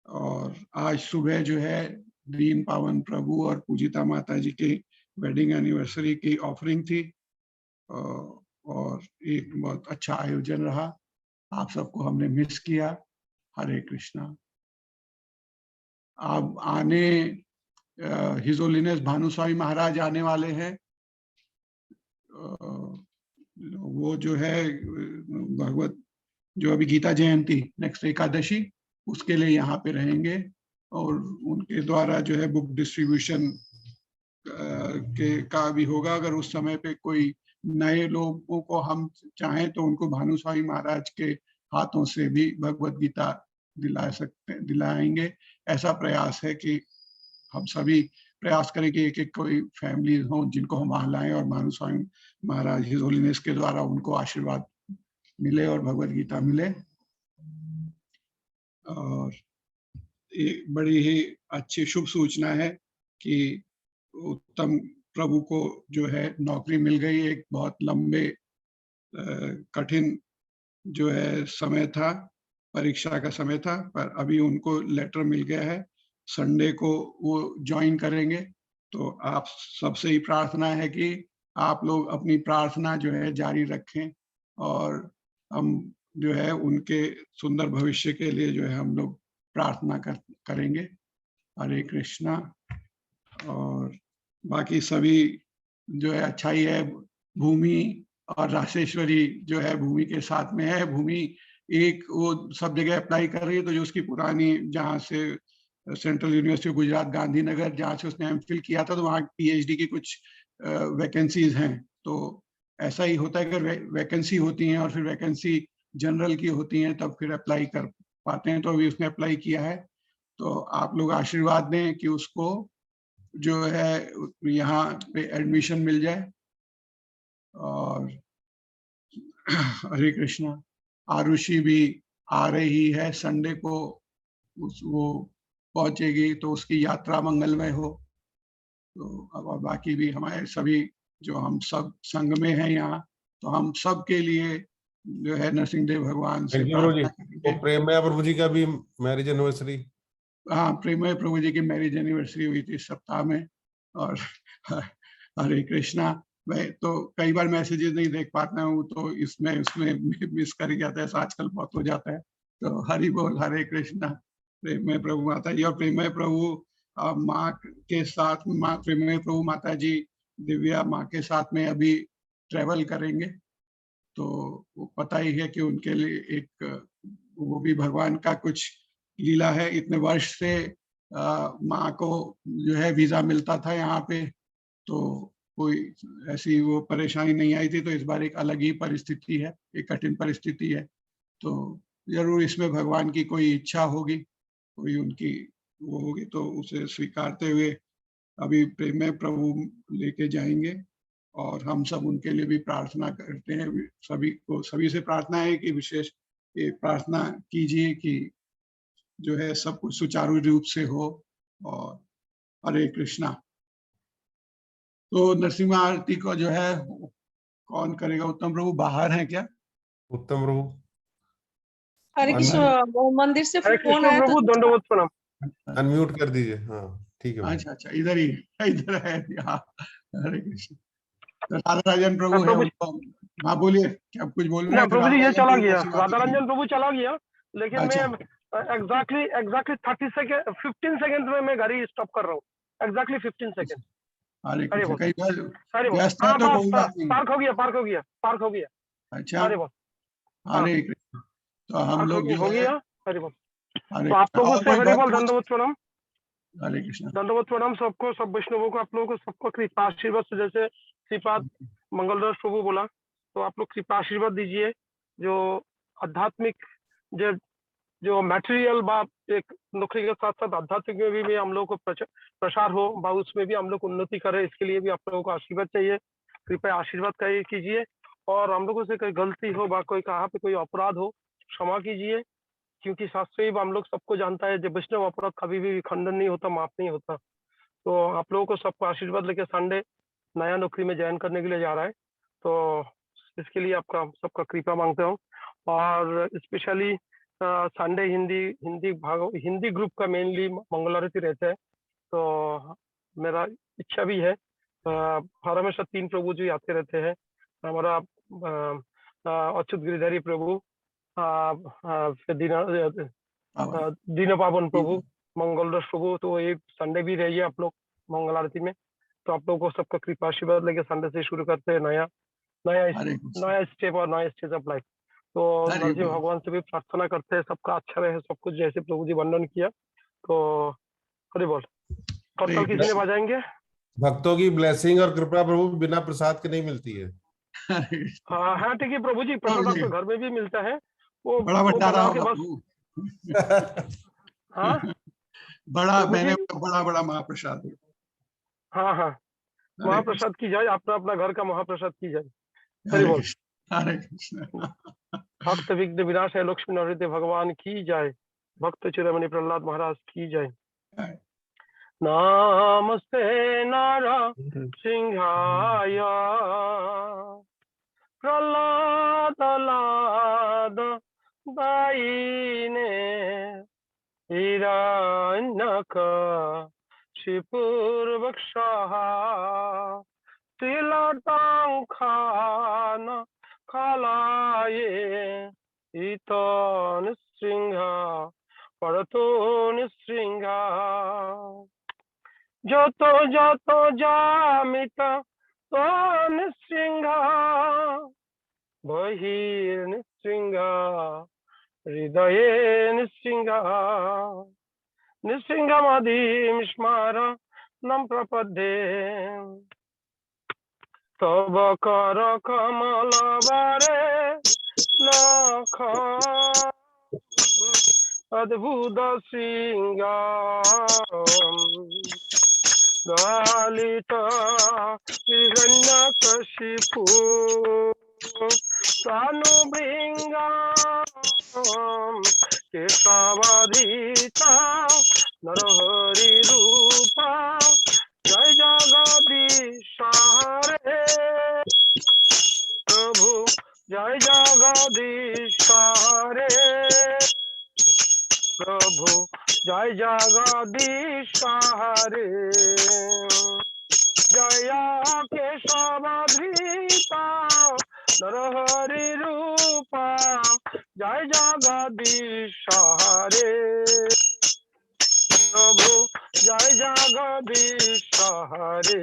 और आज सुबह जो है दीन पावन प्रभु और पूजिता माता जी की वेडिंग एनिवर्सरी की ऑफरिंग थी, और एक बहुत अच्छा आयोजन रहा। आप सबको हमने मिस किया। हरे कृष्णा। आप आने हिज होलीनेस भानु स्वामी महाराज आने वाले हैं। वो जो है भगवत जो अभी गीता जयंती नेक्स्ट एकादशी, उसके लिए यहाँ पे रहेंगे, और उनके द्वारा जो है बुक डिस्ट्रीब्यूशन का भी होगा। अगर उस समय पे कोई नए लोगों को हम चाहें तो उनको भानु स्वामी महाराज के हाथों से भी भगवत गीता दिलाएंगे। ऐसा प्रयास है कि हम सभी प्रयास करें कि एक एक कोई फैमिली हो जिनको हम वहां लाएं, और भानु स्वामी महाराज हिज होलीनेस के द्वारा उनको आशीर्वाद मिले और भगवत गीता मिले। और एक बड़ी ही अच्छी शुभ सूचना है कि उत्तम प्रभु को जो है नौकरी मिल गई। एक बहुत लंबे कठिन जो है समय था, परीक्षा का समय था, पर अभी उनको लेटर मिल गया है। संडे को वो ज्वाइन करेंगे। तो आप सबसे ही प्रार्थना है कि आप लोग अपनी प्रार्थना जो है जारी रखें, और हम जो है उनके सुंदर भविष्य के लिए जो है हम लोग प्रार्थना करेंगे। हरे कृष्णा। और बाकी सभी जो है अच्छा ही है। भूमि और राशेश्वरी जो है भूमि के साथ में है। भूमि एक वो सब जगह अप्लाई कर रही है, तो जो उसकी पुरानी जहाँ से central university of Gujarat Gandhinagar जहाँ से उसने एमफिल किया था, तो वहाँ पीएचडी की कुछ वैकेंसीज हैं। तो ऐसा ही होता है, अगर वैकेंसी होती हैं और फिर वैकेंसी जनरल की होती हैं तब फिर अप्लाई कर पाते हैं। तो अभी उसने अप्लाई किया है, तो आप लोग आशीर्वाद दें कि उसको जो है यहाँ पे एडमिशन मिल जाए। और और हरे कृष्णा। आरुषि भी आ रही है संडे को, वो पहुंचेगी तो उसकी यात्रा मंगलमय हो। तो अब बाकी भी हमारे सभी जो हम सब संघ में हैं यहाँ, तो हम सब के लिए जो है नरसिंहदेव भगवान से
थैंक यू प्रभु जी।
प्रार्थना
तो
करेंगे।
प्रेममय प्रभु जी का भी मैरिज एनिवर्सरी।
हाँ, प्रेममय प्रभु जी की मैरिज एनिवर्सरी हुई थी इस सप्ताह में। और हरे कृष्णा। मैं तो कई बार मैसेजेस नहीं देख पाता हूँ, तो इसमें उसमें मिस कर जाता है, आजकल बहुत हो जाता है। तो हरि बोल, हरे कृष्णा। प्रेममय प्रभु माता जी और प्रेममय प्रभु माँ के साथ, माँ प्रेममय प्रभु माता जी दिव्या माँ के साथ में अभी ट्रेवल करेंगे। तो वो पता ही है कि उनके लिए एक वो भी भगवान का कुछ लीला है। इतने वर्ष से माँ को जो है वीजा मिलता था यहाँ पे, तो कोई ऐसी वो परेशानी नहीं आई थी। तो इस बार एक अलग ही परिस्थिति है, एक कठिन परिस्थिति है। तो जरूर इसमें भगवान की कोई इच्छा होगी, कोई उनकी वो होगी, तो उसे स्वीकारते हुए अभी प्रेममय प्रभु लेके जाएंगे। और हम सब उनके लिए भी प्रार्थना करते हैं। सभी को, सभी से प्रार्थना है कि विशेष ये प्रार्थना कीजिए कि जो है सब कुछ सुचारू रूप से हो। और हरे कृष्णा। तो नरसिम्हा आरती को जो है कौन करेगा? उत्तम प्रभु बाहर हैं क्या?
उत्तम प्रभु
हरे कृष्ण। वो मंदिर से
हरे
फोन
कृष्ण
आया
प्रभु,
तो
दंडवत प्रणाम।
अनम्यूट कर दीजिए। हाँ ठीक है प्रभु।
अच्छा अच्छा, इधर ही, इधर है यहाँ। हरे कृष्ण। तो राधा राजन प्रभु है
प्रभु
उनको। हाँ बोलिए, क्या कुछ बोल रहे
ना
हैं? फिर
प्रभु जी,
राधा
ये
राजन
चला
प्रभु
गया,
कैसी बात
राधा
है?
रंजन प्रभु चला गया, लेकिन
अच्छा,
मैं एग्जैक्टली 15 सेकंड में मैं गाड़ी स्टॉप कर रहा हूँ। Exactly 15 second.
हरे
अरे
कृष्ण।
बोल,
कई बार
अरे बोल।
व्यस्त है
हाँ,
तो कोई बात नहीं।
पार्क हो गया, पार्क हो गया।
अच्छा,
अरे बोल, हाँ,
हरे कृष्ण। तो हम
पार्क
लोग जो
हो
है,
गया। अरे बोल।
हरे
तो आप
कृष्ण।
लोगों
और
से
कोई
हरे
भक्त
बोल,
कुछ?
दंडवत प्रणाम।
हरे कृष्ण।
दंडवत प्रणाम सबको, सब वैष्णवों को, आप लोगों को सबको कृपा आशीर्वाद से, जैसे श्रीपाद मंगलदास प्रभु बोला, तो आप लोग कृपा आशीर्वाद दीजिए। जो आध्यात्मिक, जो मटेरियल बात, एक नौकरी के साथ साथ आध्यात्मिक में भी हम लोग को प्रसार हो, बा उसमें भी हम लोग उन्नति करें, इसके लिए भी आप लोगों को आशीर्वाद चाहिए। कृपया आशीर्वाद कीजिए। और हम लोगों से कोई गलती हो, बा कोई कहाँ पे कोई अपराध हो, क्षमा कीजिए। क्योंकि शास्त्र ही हम लोग सबको जानता है, जब वैष्णव अपराध कभी भी खंडन नहीं होता, माफ नहीं होता। तो आप लोगों को सबको आशीर्वाद लेके संडे नया नौकरी में ज्वाइन करने के लिए जा रहा है, तो इसके लिए आपका सबका कृपा मांगते हूँ। और स्पेशली संडे हिंदी ग्रुप का मेनली मंगल आरती रहता है, तो मेरा इच्छा भी है। हर हमेशा 3 प्रभु जी आते रहते हैं। हमारा अच्युत गिरिधारी प्रभु, दीन पावन प्रभु, मंगलदास प्रभु, तो एक संडे भी रहिए आप लोग मंगल आरती में। तो आप लोगों को सबका कृपा आशीर्वाद लेके संडे से शुरू करते हैं नया
हरे कृष्ण।
नया स्टेप और नया स्टेज ऑफ लाइफ। तो
हरे
नरसिंह
बोल।
भगवान से भी प्रार्थना करते हैं सबका अच्छा रहे सब कुछ, जैसे प्रभु जी वर्णन किया। तो हरि बोल। करताल किसी ने बजाएंगे?
भक्तों की ब्लेसिंग और कृपा प्रभु बिना प्रसाद के नहीं मिलती है।
हरे कृष्ण।
हाँ ठीक है प्रभु जी, प्रसाद आपके घर में भी मिलता है, वो
बड़ा भंडारा
बना के
होगा
बस।
प्रभु।
हाँ
बड़ा,
प्रभु
मैंने
जी,
बड़ा महाप्रसाद है।
हाँ हाँ,
हरे
महाप्रसाद की जाए, अपना अपना घर का महाप्रसाद की जाए। हरि
हरे
बोल।
कृष्ण। हरे कृष्ण।
भक्त विघ्न विनाश है लक्ष्मी नृत्य भगवान की जाए। भक्त चिरमणि प्रहलाद महाराज की जाए। नमस्ते नरसिंहाय प्रहलाद लाद दायिने हिरण्यक शिपुर्वक्षः तिलटांखान खालाये इतो निसृंह परतो निसृंह যতো যতো জামিত তো নিসৃঙ্গ বহির নিসৃঙ্গ হৃদয়ে নিসৃঙ্গ নিসৃঙ্গমদীম স্মার নম প্রপদ্যে তব কর কমল বারে নখ অদ্ভুত সিংহ Dalita Hiranyakashipu स्वानुभृङ्गम् केशवाधीता नरहरि रूपा जय जगदीश हरे प्रभु जय जगदीश हरे प्रभु जय जगदीश हरे जय केशवाधीता नरहरि रूपा जय जगदीश हरे प्रभु जय जगदीश हरे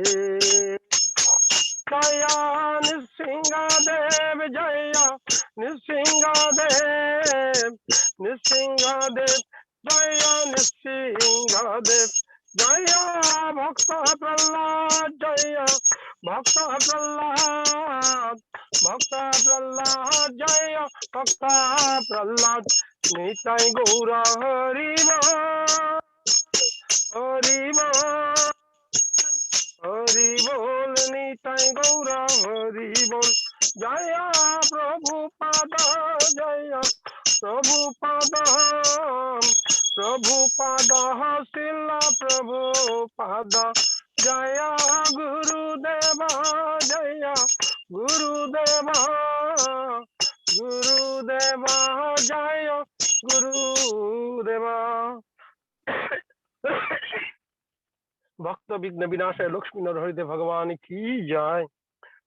जय नृसिंहदेव जय नृसिंहदेव नृसिंहदेव जय नृसिंहदेव जय भक्त प्रह्लाद जय भक्त प्रह्लाद जय भक्त प्रह्लाद निताय गौर हरि बोल निताय गौर हरि बोल जय प्रभुपाद जय प्रभुपाद शिल प्रभुपाद जय गुरुदेव जय गुरुदेव जय गुरुदेव भक्त विघ्न विनाशय लक्ष्मी नरहरि भगवान की जय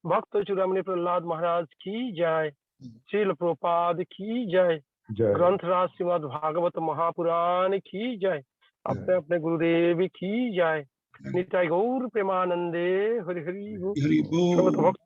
भक्त चूड़ामणि प्रहलाद महाराज की जय श्रील प्रभुपाद की जय ग्रंथराज श्रीमद् भागवत महापुराण की जय अपने अपने गुरुदेव की जय निताय गौर प्रेमानंदे हरि हरि बोल।
हरि बोल।
भक्त